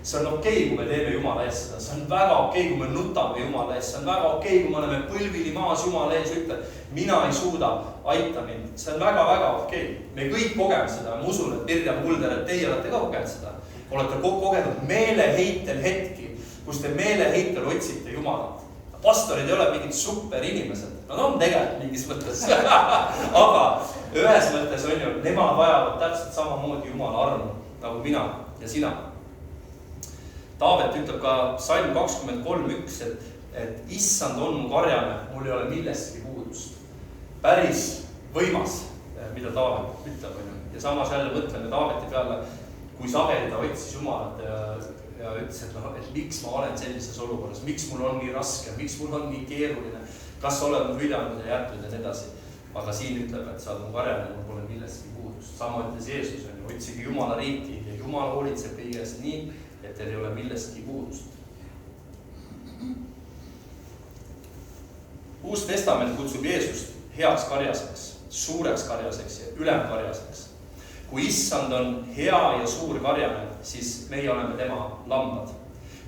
S1: See on okei, kui me teeme Jumala ees seda, see on väga okei, kui me nutame Jumala ees, see on väga okei, kui me oleme põlvili maas Jumala ees ja ütleb, mina ei suuda, aita mind. See on väga okei. Me kõik kogeme seda, ma usun, et Mirjam Kulder, et teie olete ka kogenud seda. Olete kogenud meeleheitel hetki, kus te meeleheitel otsite Jumalat. Pastorid ei ole mingid super inimesed, nad on tegelikult mingis mõttes. Aga ühes mõttes on ju, nemad vajavad täpselt samamoodi Jumala armu, nagu mina ja sina. Taavet ütleb ka Psalm 23:1, et issand on mu karjane, mul ei ole millestki puudust. Päris võimas, mida Taavet ütleb. Ja samas jälle mõtleme Taaveti peale, kui sageli ta otsis Jumalat ja ütles, et miks ma olen sellises olukorras, miks mul on nii raske, miks mul on nii keeruline, kas oled mu hüljanud ja jätnud ja nii edasi. Aga siin ütleb, et sa oled mu karjane, mul pole millestki puudust. Sama ütles Jeesus, otsige Jumala riiki ja Jumal hoolitseb kõigest nii, et teil ei ole millestki puudust. Uus testament kutsub Jeesust heaks karjaseks, suureks karjaseks ja ülemkarjaseks. Kui issand on hea ja suur karjane, siis meie oleme tema lambad.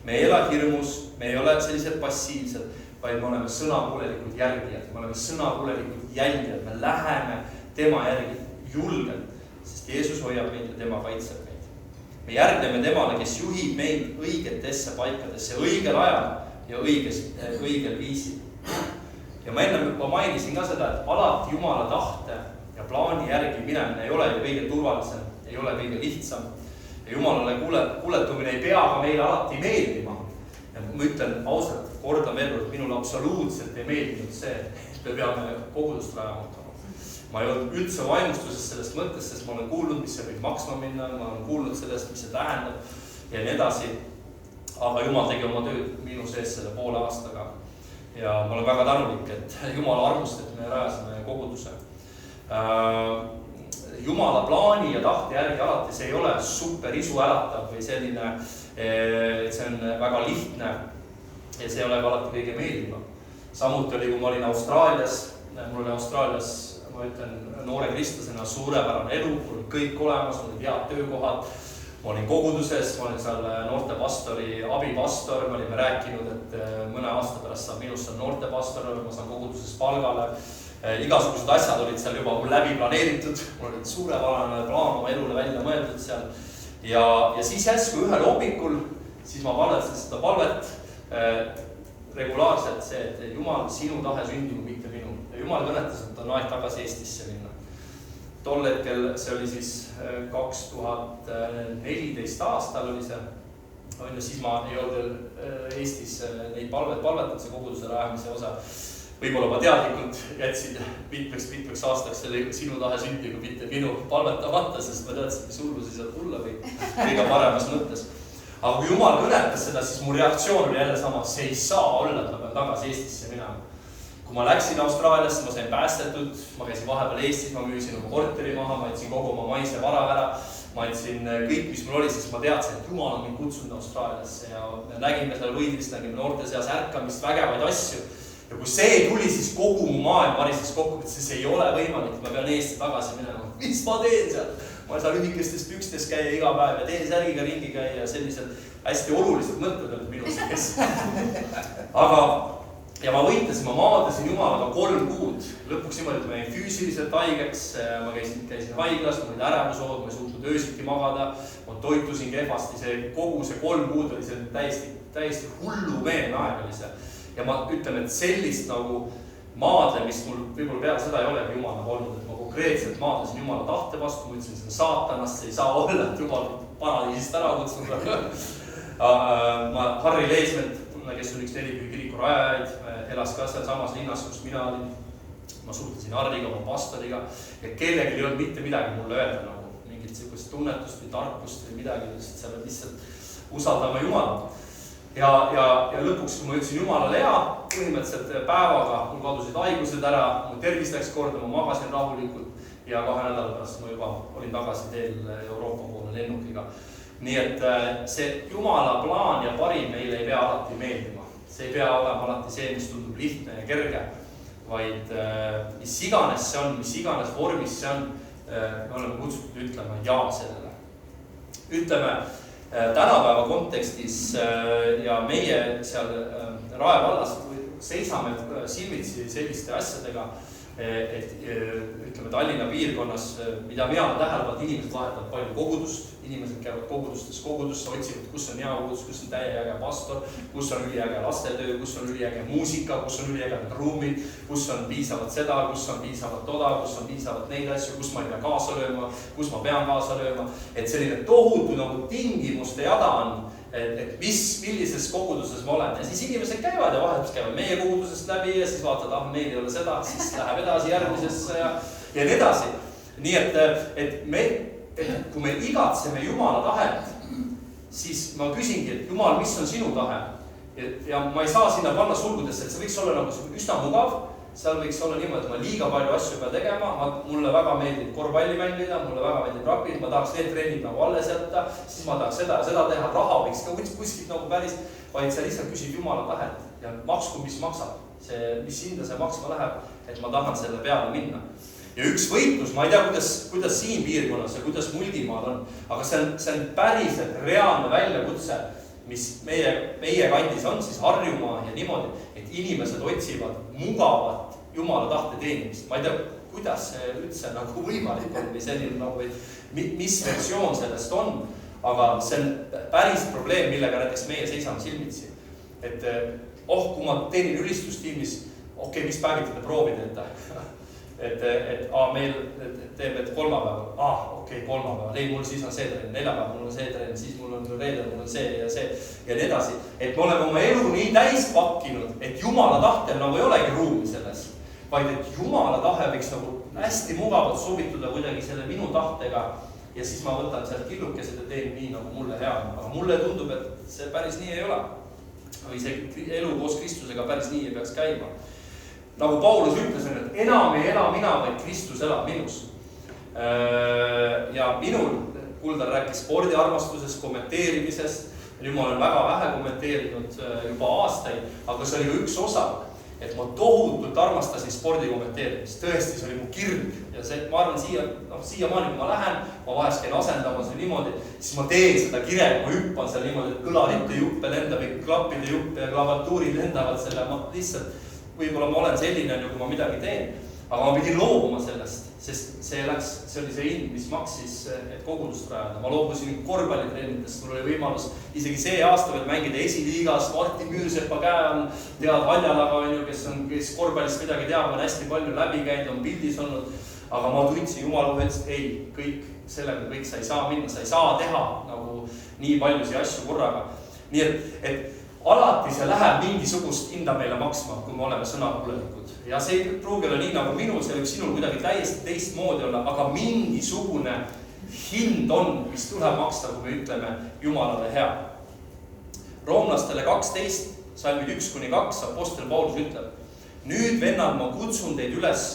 S1: Me ei ole hirmus, me ei ole sellised passiivsed, vaid me oleme sõnakuulelikud järgijad, me oleme sõnakuulelikud jälgijad, me läheme tema järgi julgelt, sest Jeesus hoiab meid ja tema kaitseb meid. Me järgneme temale, kes juhib meid õigetesse paikadesse, õigel ajal ja õigel viisil. Ja ma enne mainisin ka seda, et alati Jumala tahte ja plaani järgi minemine ei ole ju kõige turvalisem, ei ole kõige lihtsam. Ja Jumalale kuuletumine ei pea ka meile alati meeldima. Ja ma ütlen ausalt, kordan veel kord, minul absoluutselt ei meeldinud see, et me peame kogudust rajama. Ma ei olnud üldse vaimustuses sellest mõttest, sest ma olen kuulnud, mis see võib maksma minna, ma olen kuulnud sellest, mis see tähendab ja nii edasi. Aga Jumal tegi oma tööd minu sees selle poole aastaga. Ja ma olen väga tänulik, et Jumala armust, et me rajasime koguduse. Jumala plaani ja tahte järgi alati see ei ole super isu äratav või selline, et see on väga lihtne ja see ei ole alati kõige meeldivam. Samuti oli, kui ma olin Austraalias, mul oli Austraalias, ma ütlen, noore kristlasena suurepärane elu, mul kõik olemas, mul olid head töökohad, ma olin koguduses, ma olin seal noortepastori abipastor, me olime rääkinud, et mõne aasta pärast saab minust seal noortepastor, ma saan koguduses palgale. Igasugused asjad olid seal juba mul läbi planeeritud, mul olid suurepärane plaan oma elule välja mõeldud seal. Ja siis järsku ühel hommikul, siis ma palvetasin seda palvet regulaarselt see, et Jumal, sinu tahe sündigu, mitte minu. Ja Jumal kõnetas, et on aeg tagasi Eestisse minna. Tol hetkel see oli siis 2014 aastal oli see. Ja siis ma ei olnud Eestis neid palvetanud, see koguduse rajamise osa. Võib-olla ma teadlikult jätsin mitmeks aastaks selle sinu tahe sündigu, mitte minu palvetamata, sest ma teadsin, mis hullusi sealt tulla või kõige paremas mõttes. Aga kui Jumal kõnetas seda, siis mu reaktsioon oli jälle sama, see ei saa olla, et ma pean tagasi Eestisse minema. Kui ma läksin Austraaliasse, ma sain päästetud, ma käisin vahepeal Eestis, ma müüsin oma korteri maha, ma jätsin kogu oma maise vara ära, ma jätsin kõik, mis mul oli, sest ma teadsin, et Jumal on mind kutsunud Austraaliasse ja nägime seal võidlist, nägime noorte seas ärkamist, vägevaid asju. Ja kui see tuli, siis kogu mu maailm varises kokku, et see ei ole võimalik, ma pean Eesti tagasi minema. Mis ma teen seal? Ma ei saa lühikestes pükstes käia iga päev ja T-särgiga ringi käia ja sellised hästi olulised mõtted olid minu sees. Aga ja ma võitlesin, ma maadasin Jumalaga 3 kuud. Lõpuks niimoodi, et ma jäin füüsiliselt haigeks, ma käisin haiglas, mul olid ärevusood, ma ei suutnud öösiti magada, ma toitusin kehvasti, kogu see 3 kuud oli see täiesti hullumeelne aeg oli see. Ja ma ütlen, et sellist nagu maadlemist mul võib-olla peale seda ei olegi Jumalaga olnud, et ma konkreetselt maadlesin Jumala tahte vastu, ma ütlesin seda saatanast, see ei saa olla, et Jumal paradiisist ära kutsuda. Harri Leesment, kes on üks Nelipüü kiriku rajajaid, elas ka seal samas linnas, kus mina olin. Ma suhtlesin Harriga, oma pastoriga ja kellelgi ei olnud mitte midagi mulle öelda, nagu mingit sellist tunnetust või tarkust või midagi, sa pead lihtsalt usaldama Jumalat. Ja lõpuks, kui ma ütlesin Jumalale põhimõtteliselt päevaga mul kadusid haigused ära, mu tervis läks korda, ma magasin rahulikult ja 2 nädala pärast ma juba olin tagasi teel Euroopa poole lennukiga. Nii et see Jumala plaan ja parim meile ei pea alati meeldima. See ei pea olema alati see, mis tundub lihtne ja kerge, vaid mis iganes see on, mis iganes vormis see on, me oleme kutsutud ütlema ja sellele. Ütleme, tänapäeva kontekstis ja meie seal Rae vallas seisame silmitsi selliste asjadega, et ütleme Tallinna piirkonnas, mida mina olen tähelepanu, inimesed vahetavad palju kogudust, inimesed käivad kogudusse, otsivad, kus on hea kogudus, kus on täiega pastor, kus on üliäge lastetöö, kus on üliäge muusika, kus on üliäged ruumid, kus on piisavalt seda, kus on piisavalt toda, kus on piisavalt neid asju, kus ma ei pea kaasa lööma, kus ma pean kaasa lööma. Et selline tohutu nagu tingimuste jada on, et millises koguduses ma olen. Ja siis inimesed käivad ja vahetus käivad meie kogudusest läbi ja siis vaatavad, meil ei ole seda, siis läheb edasi järgmisesse ja nii edasi. Nii et kui me igatseme Jumala tahet, siis ma küsingi, et Jumal, mis on sinu tahe? Ja ma ei saa sinna panna sulgudesse, et see võiks olla nagu üsna mugav. Seal võiks olla niimoodi, et ma liiga palju asju pean tegema, mulle väga meeldib korvpalli mängida, mulle väga meeldib rugby'd, ma tahaks need trennid nagu alles jätta, siis ma tahaks seda teha, raha võiks ka kuskilt nagu päris, vaid sa lihtsalt küsid Jumala tahet ja maksku, mis maksab, mis hinda see maksma läheb, et ma tahan selle peale minna. Ja üks võitlus, ma ei tea, kuidas siin piirkonnas ja kuidas Mulgimaal on, aga see on päriselt reaalne väljakutse, mis meie kandis on siis Harjumaa ja niimoodi, et inimesed otsivad mugavat Jumala tahte teenimist. Ma ei tea, kuidas see üldse nagu võimalik on või selline nagu, mis versioon sellest on, aga see on päris probleem, millega näiteks meie seisame silmitsi. Et kui ma teenin ülistustiimis, mis päevitada proovi teete? Meil teeb, et kolmapäeval, kolmapäeval, ei, mul siis on see trenn, neljapäeval mul on see trenn, siis mul on reedel, mul on see ja nii edasi. Et me oleme oma elu nii täis pakkinud, et Jumala tahtel nagu ei olegi ruumi selles, vaid et Jumala tahe võiks nagu hästi mugavalt sobituda kuidagi selle minu tahtega ja siis ma võtan sealt killukesed ja teen nii, nagu mulle hea. Aga mulle tundub, et see päris nii ei ole. Või see elu koos Kristusega päris nii ei peaks käima. Nagu Paulus ütles, et enam ei ela mina, vaid Kristus elab minus. Ja minul, Kuldar rääkis spordiarmastusest, kommenteerimisest. Nüüd ma olen väga vähe kommenteerinud juba aastaid, aga see oli ju üks osa, et ma tohutult armastasin spordi kommenteerimist. Tõesti, see oli mu kirg. Ja see, ma arvan, siiamaani, kui ma lähen, ma vahest käin asendamas või niimoodi, siis ma teen seda kirega, ma hüppan seal niimoodi, et kõlarite juppe lendab, klappide juppe ja klavatuurid lendavad selle, ma lihtsalt võib-olla ma olen selline, kui ma midagi teen, aga ma pidin loobuma sellest, sest see oli see hind, mis maksis, et kogudust rajada. Ma loobusin korvpallitrennidest, mul oli võimalus isegi see aasta veel mängida esiliigas, Martin Müürsepa käe on, tead Haljalaga, kes korvpallist midagi teab, on hästi palju läbi käinud, on pildis olnud, aga ma tundsin Jumala ühes, ei, sellega sa ei saa minna, sa ei saa teha nagu nii paljusi asju korraga. Nii et alati see läheb mingisugust hinda meile maksma, kui me oleme sõnakuulelikud. Ja see ei pruugi olla nii nagu minul, see võib sinul kuidagi täiesti teistmoodi olla, aga mingisugune hind on, mis tuleb maksta, kui me ütleme Jumalale hea. Roomlastele 12, salmid 1-2, apostel Paulus ütleb, nüüd vennad, ma kutsun teid üles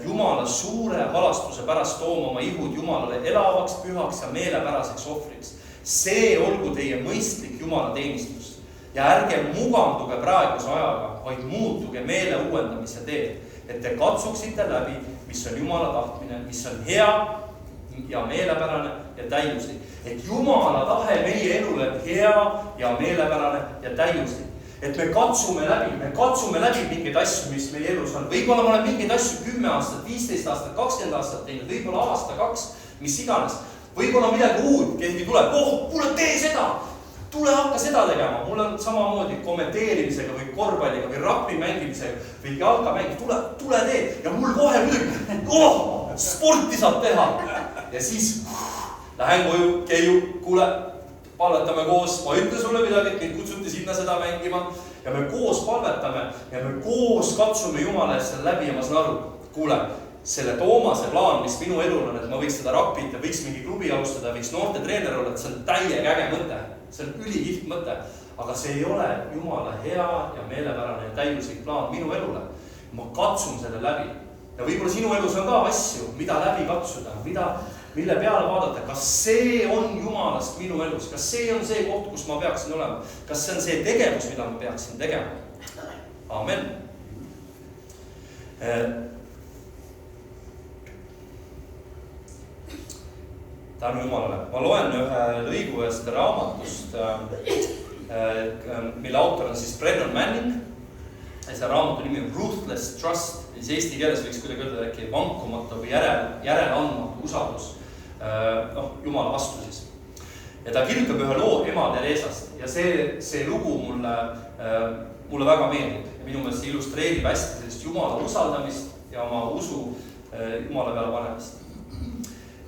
S1: Jumala suure halastuse pärast tooma oma ihud Jumalale elavaks, pühaks ja meelepäraseks ohvriks. See olgu teie mõistlik Jumala teenistus. Ja ärge muganduge praeguse ajaga, vaid muutuge meele uuendamise teed, et te katsuksite läbi, mis on Jumala tahtmine, mis on hea ja meelepärane ja täiuslik. Et Jumala tahe meie elule on hea ja meelepärane ja täiuslik. Et me katsume läbi mingeid asju, mis meie elus on. Võib-olla ma olen mingeid asju 10 aastat, 15 aastat, 20 aastat teinud, võib-olla aasta, 2, mis iganes. Võib-olla midagi uut, keegi tuleb, kuule, tee seda. tule hakka seda tegema, mul on samamoodi kommenteerimisega või korvpalliga või rugby mängimisega või jalkamängimisega, tule tee ja mul kohe muidugi, sporti saab teha. Ja siis lähen koju, Keiu, kuule, palvetame koos, ma ütlen sulle midagi, et mind kutsuti sinna seda mängima ja me koos palvetame ja me koos katsume Jumala eest selle läbi ja ma saan aru, kuule, selle Toomase plaan, mis minu elul on, et ma võiks seda rapit ja võiks mingi klubi alustada, võiks noorte treener olla, et see on täiega äge mõte. See on ülikiht mõte, aga see ei ole Jumala hea ja meelepärane ja täiuslik plaan minu elule. Ma katsun selle läbi. Ja võib-olla sinu elus on ka asju, mida läbi katsuda, mille peale vaadata, kas see on Jumalast minu elus, kas see on see koht, kus ma peaksin olema, kas see on see tegevus, mida ma peaksin tegema. Amen. Tänu Jumalale. Ma loen ühe lõigu ühest raamatust, mille autor on siis Brennan Manning. See raamatu nimi on Ruthless Trust. Eesti keeles võiks kuidagi öelda äkki vankumatu või järeleandmatu usaldus Jumala vastu siis. Ja ta kirjutab ühe loo Ema Teresast ja see lugu mulle väga meeldib. Ja minu meelest see illustreerib hästi sellist Jumala usaldamist ja oma usu Jumala peale panemist.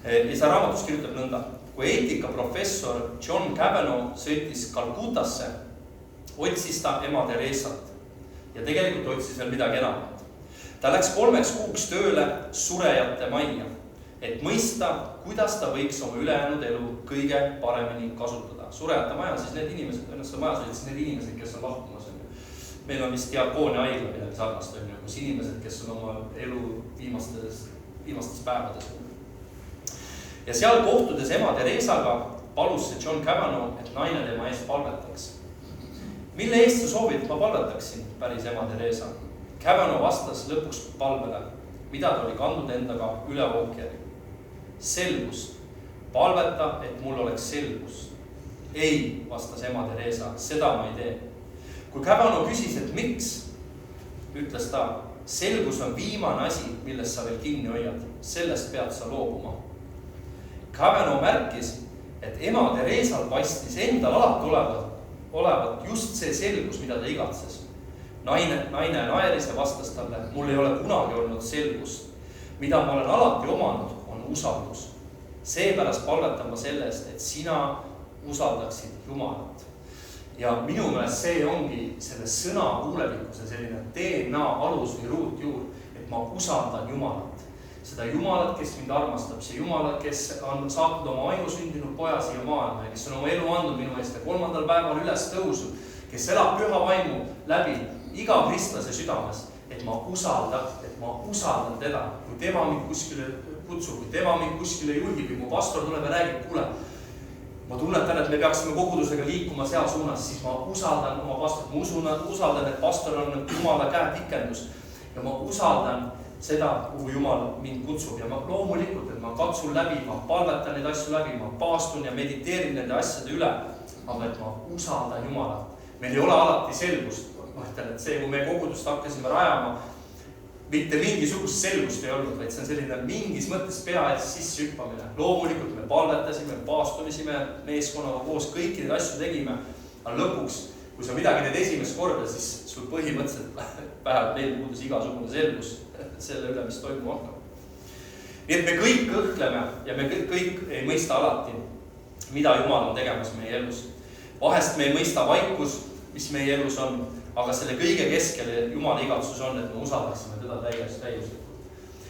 S1: Ja see raamatus kirjutab nõnda. Kui eetikaprofessor John Kavanaugh sõitis Calcuttasse, otsis ta Ema Teresat ja tegelikult otsis veel midagi enamat. Ta läks 3 kuuks tööle surejate majja, et mõista, kuidas ta võiks oma ülejäänud elu kõige paremini kasutada. Surejate maja on siis need inimesed, ennast majas olid siis need inimesed, kes on lahkumas. Meil on vist diakoonia haigla midagi sarnast, kus inimesed, kes on oma elu viimastes päevades. Ja seal kohtudes Ema Teresaga palus see John Kavanaugh, et naine tema eest palvetaks. Mille eest sa soovid, et ma palvetaksin, päris Ema Teresa? Kavanaugh vastas lõpuks palvele, mida ta oli kandnud endaga üle ookeani. Selgus. Palveta, et mul oleks selgus. Ei, vastas Ema Teresa, seda ma ei tee. Kui Kavanaugh küsis, et miks, ütles ta, selgus on viimane asi, millest sa veel kinni hoiad. Sellest pead sa loobuma. Kavanaugh märkis, et Ema Teresal paistis endal alati olevat just see selgus, mida ta igatses. Naine naeris ja vastas talle, mul ei ole kunagi olnud selgust. Mida ma olen alati omanud, on usaldus. Seepärast palvetan ma sellest, et sina usaldaksid Jumalat. Ja minu meelest see ongi selle sõna kuulelikkuse selline DNA alus või ruutjuur, et ma usaldan Jumalat. Seda Jumalat, kes mind armastab, see Jumalat, kes on saatnud oma ainusündinud poja siia maailma, kes on oma elu andnud minu eest ja 3. päeval üles tõusu, kes elab püha vaimu läbi iga kristlase südames, et ma usaldan teda, kui tema mind kuskile kutsub, kui tema mind kuskile juhib või mu pastor tuleb ja räägib, kuule, ma tunnetan, et me peaksime kogudusega liikuma seal suunas, siis ma usaldan oma pastorit, ma usaldan, et pastor on Jumala käe pikendus ja ma usaldan seda, kuhu Jumal mind kutsub ja ma loomulikult, et ma katsun läbi, ma palvetan neid asju läbi, ma paastun ja mediteerin nende asjade üle, aga et ma usaldan Jumalat. Meil ei ole alati selgust, ma ütlen, et see, kui me kogudust hakkasime rajama, mitte mingisugust selgust ei olnud, vaid see on selline mingis mõttes pea ees sisse hüppamine. Loomulikult me palvetasime, paastumisime meeskonnaga koos, kõiki neid asju tegime, aga lõpuks, kui sa midagi teed esimest korda, siis sul põhimõtteliselt päev neil puudus igasugune selgus selle üle, mis toimub hakkab. Nii et me kõik kõhkleme ja me kõik ei mõista alati, mida Jumal on tegemas meie elus. Vahest me ei mõista vaikus, mis meie elus on, aga selle kõige keskele Jumala igatsus on, et me usaldaksime teda täiuslikult.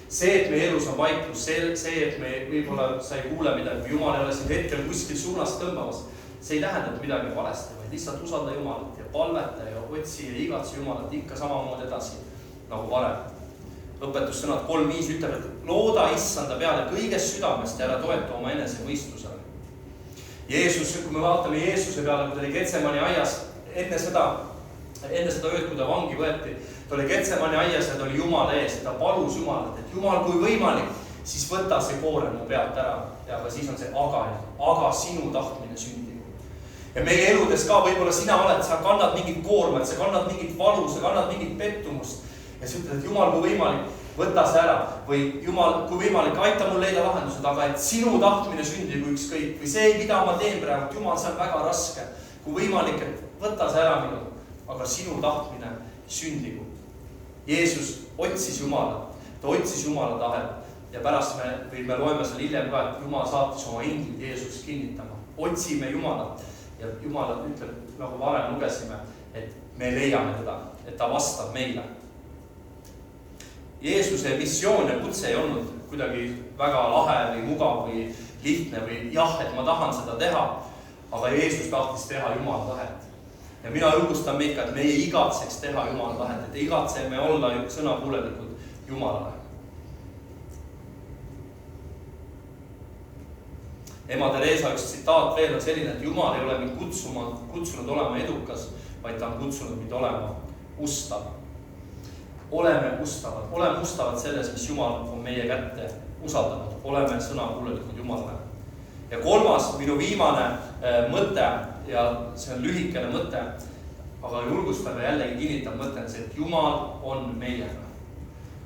S1: See, et meie elus on vaikus, see, et me võib-olla sa ei kuule midagi, kui Jumal ei ole siin hetkel kuskil suunas tõmbamas, see ei tähenda, et midagi valesti, vaid lihtsalt usalda Jumalat ja palveta ja otsi ja igatsi Jumalat ikka samamoodi edasi nagu varem. Õpetussõnad 3.5 ütleb, et looda Issanda peale kõigest südamest ja ära toeta oma enese mõistusele. Jeesus, kui me vaatame Jeesuse peale, kui ta oli Getsemani aias, enne seda ööd, kui ta vangi võeti, ta oli Getsemani aias ja ta oli Jumala ees ja ta palus Jumalat, et Jumal, kui võimalik, siis võta see koorem mu pealt ära. Ja aga siis on see aga sinu tahtmine sündigu. Ja meie eludes ka võib-olla sina oled, sa kannad mingit koormat, sa kannad mingit valu, sa kannad mingit pettumust. Ja sa ütled, et Jumal, kui võimalik, võta see ära. Või Jumal, kui võimalik, aita mul leida lahendused, aga et sinu tahtmine sündigu ükskõik. Või see, mida ma teen praegu, Jumal, see on väga raske. kui võimalik, et võta see ära minult, aga sinu tahtmine sündigu. Jeesus otsis Jumalat, ta otsis Jumala tahet ja pärast me loeme seal hiljem ka, et Jumal saatis oma inglid Jeesust kinnitama. Otsime Jumalat ja Jumal ütleb, nagu varem lugesime, et me leiame teda, et ta vastab meile. Jeesuse missioon ja kutse ei olnud kuidagi väga lahe või mugav või lihtne või jah, et ma tahan seda teha, aga Jeesus tahtis teha Jumala tahet. Ja mina julgustan meid ka, et meie igatseks teha Jumala tahet, et igatseme olla sõnakuulelikud Jumalale. Ema Teresa üks tsitaat veel on selline, et Jumal ei ole mind kutsunud olema edukas, vaid ta on kutsunud mind olema ustav. Oleme ustavad selles, mis Jumal on meie kätte usaldanud. Oleme sõnakuulelikud Jumalale. Ja kolmas, minu viimane mõte, ja see on lühikene mõte, aga julgustab ja jällegi kinnitab mõte, et Jumal on meiega.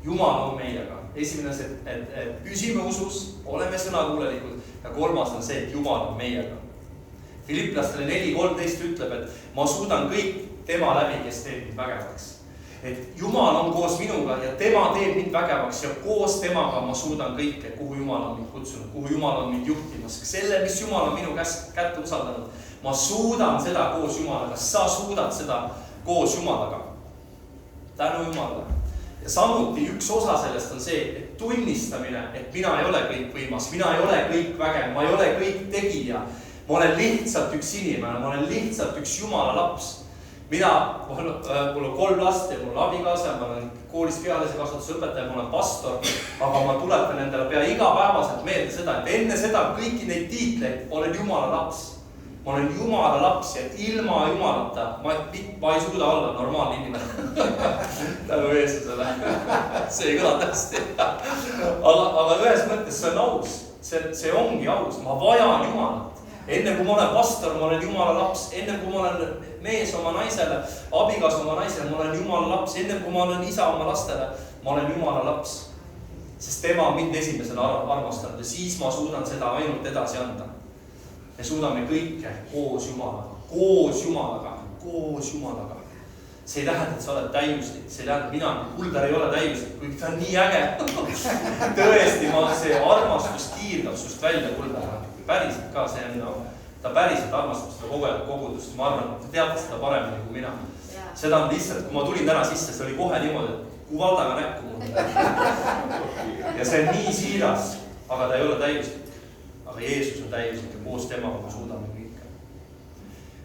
S1: Jumal on meiega. Esimene see, et püsime usus, oleme sõnakuulelikud ja kolmas on see, et Jumal on meiega. Filiplastele 4.13 ütleb, et ma suudan kõik tema läbi, kes teeb mind vägevaks. Et Jumal on koos minuga ja tema teeb mind vägevaks ja koos temaga ma suudan kõike, kuhu Jumal on mind kutsunud, kuhu Jumal on mind juhtimas. Selle, mis Jumal on minu kätte usaldanud, ma suudan seda koos Jumalaga. Sa suudad seda koos Jumalaga. Tänu Jumalale. Ja samuti üks osa sellest on see, et tunnistamine, et mina ei ole kõik võimas, mina ei ole kõik vägev, ma ei ole kõik tegija. Ma olen lihtsalt üks inimene, ma olen lihtsalt üks Jumala laps. Mul on 3 last ja mul on abikaasa, ma olen koolis kehalise kasvatuse õpetaja, ma olen pastor, aga ma tuletan endale pea igapäevaselt meelde seda, et enne seda kõiki neid tiitleid olen Jumala laps. Ma olen Jumala laps ja ilma Jumalata ma ei suuda olla normaalne inimene. Tänu Jeesusele. See ei kõla tästi. Aga ühes mõttes see on aus. See ongi aus. Ma vajan Jumalat. Enne kui ma olen pastor, ma olen Jumala laps. Enne kui ma olen mees oma naisele, abigas oma naisele, ma olen Jumala laps. Enne kui ma olen isa oma lastele, ma olen Jumala laps. Sest tema on mind esimesena armastanud ja siis ma suudan seda ainult edasi anda. Me suudame kõike koos Jumalaga. Koos Jumalaga. Koos Jumalaga. See ei tähenda, et sa oled täiuslik. See ei tähenda, et mina, Kuldar ei ole täiuslik, kuid ta on nii äge. Tõesti, see armastus kiirgab sust välja, Kuldar. Päriselt ka, ta päriselt armastab seda kogudust. Ma arvan, et te teate seda paremini kui mina. Seda on lihtsalt, kui ma tulin täna sisse, see oli kohe niimoodi, et kuvaldaga näkku mul. Ja see on nii siiras, aga ta ei ole täiuslik. Aga Jeesus on täiuslik ja koos temaga me suudame kõike.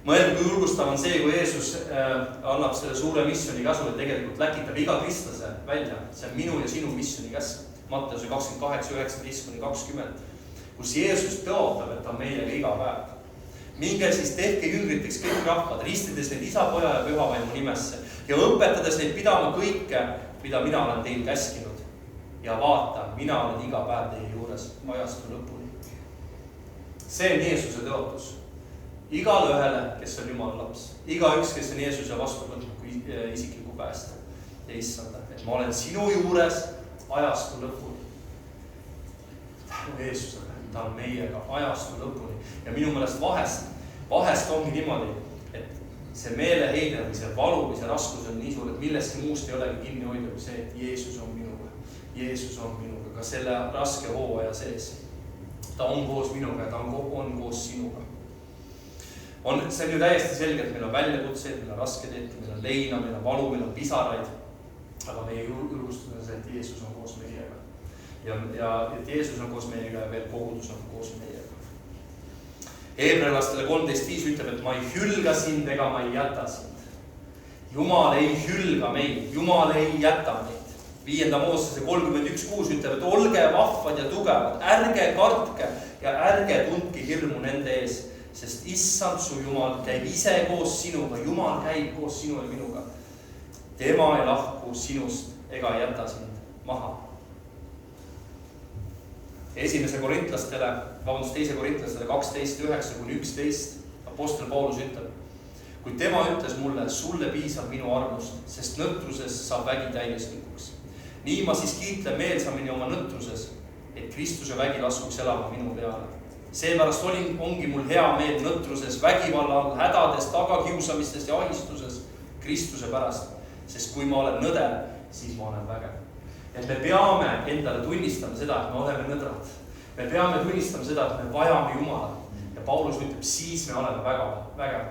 S1: Mõelge, kui julgustav on see, kui Jeesus annab selle suure missioni käsu, et tegelikult läkitab iga kristlase välja. See on minu ja sinu missioni käsk. Matteuse 28.19-20, kus Jeesus tõotab, et ta on meiega iga päev. Minge siis tehke jüngriteks kõik rahvad, ristides neid isa, poja ja pühavaimu nimesse ja õpetades neid pidama kõike, mida mina olen teil käskinud. Ja vaata, mina olen iga päev teie juures ajastu lõpuni. See on Jeesuse tõotus. Igale ühele, kes on Jumala laps. Igaüks, kes on Jeesuse vastu võtnud kui isikliku pääste. Ja issanda, et ma olen sinu juures ajastu lõpuni. Tänu Jeesusele, ta on meiega ajastu lõpuni. Ja minu meelest vahest ongi niimoodi, et see meeleheide või see valu või see raskus on nii suur, et millestki muust ei olegi kinni hoida kui see, et Jeesus on minuga. Jeesus on minuga ka selle raske hooaja sees. Ta on koos minuga ja ta on koos sinuga. See on ju täiesti selge, et meil on väljakutseid, meil on raskeid hetki, meil on leina, meil on valu, meil on pisaraid. Aga meie julgustus on see, et Jeesus on koos meiega. Ja et Jeesus on koos meiega ja veel kogudus on koos meiega. Hebrelastele 13.5 ütleb, et ma ei hülga sind ega ma ei jäta sind. Jumal ei hülga meid, Jumal ei jäta meid. 5. Moosese 31.6 ütleb, et olge vahvad ja tugevad, ärge kartke ja ärge tundke hirmu nende ees, sest issand su Jumal käib ise koos sinuga, Jumal käib koos sinu ja minuga. Tema ei lahku sinust ega jäta sind maha. 2. Korintlastele 12.9-11 apostel Paulus ütleb, kuid tema ütles mulle, sulle piisab minu armust, sest nõtruses saab vägi täiuslikuks. Nii ma siis kiitlen meelsamini oma nõtruses, et Kristuse vägi laskuks elama minu peale. Seepärast ongi mul hea meel nõtruses, vägivalla all, hädades, tagakiusamistes ja ahistuses Kristuse pärast. Sest kui ma olen nõde, siis ma olen vägev. Et me peame endale tunnistama seda, et me oleme nõdrad. Me peame tunnistama seda, et me vajame Jumalat. Ja Paulus ütleb, siis me oleme vägev.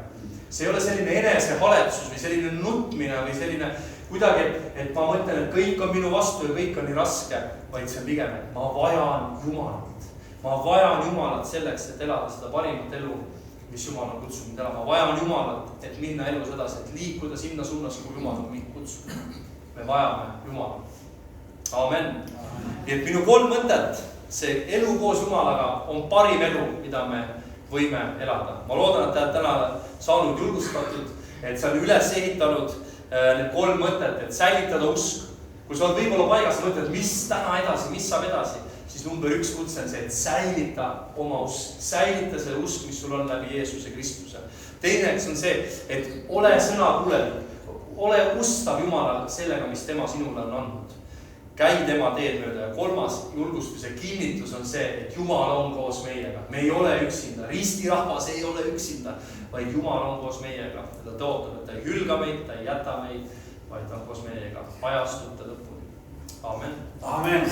S1: See ei ole selline enesehaletsus või selline nutmine või selline kuidagi, et ma mõtlen, et kõik on minu vastu ja kõik on nii raske, vaid see on pigem, et ma vajan Jumalat. Ma vajan Jumalat selleks, et elada seda parimat elu, mis Jumal on kutsunud elama. Ma vajan Jumalat, et minna elus edasi, et liikuda sinna suunas, kui Jumal on mind kutsunud. Me vajame Jumalat. Amen. Nii et minu 3 mõtet, see elu koos Jumalaga on parim elu, mida me võime elada. Ma loodan, et te olete täna saanud julgustatud, et sa on üles ehitanud need 3 mõtet, et säilitada usk. Kui sa oled võib-olla paigas, sa mõtled, mis täna edasi, mis saab edasi, siis number 1 kutse on see, et säilita oma usk. Säilita see usk, mis sul on läbi Jeesuse Kristuse. Teiseks on see, et ole sõnakuulelik, ole ustav Jumalal sellega, mis tema sinule on andnud. Käi tema teed mööda. Ja 3. julgustuse kinnitus on see, et Jumal on koos meiega. Me ei ole üksinda. Ristirahvas ei ole üksinda, vaid Jumal on koos meiega. Ta tõotab, et ta ei hülga meid, ta ei jäta meid, vaid ta on koos meiega ajastute lõpuni. Amen.
S2: Amen.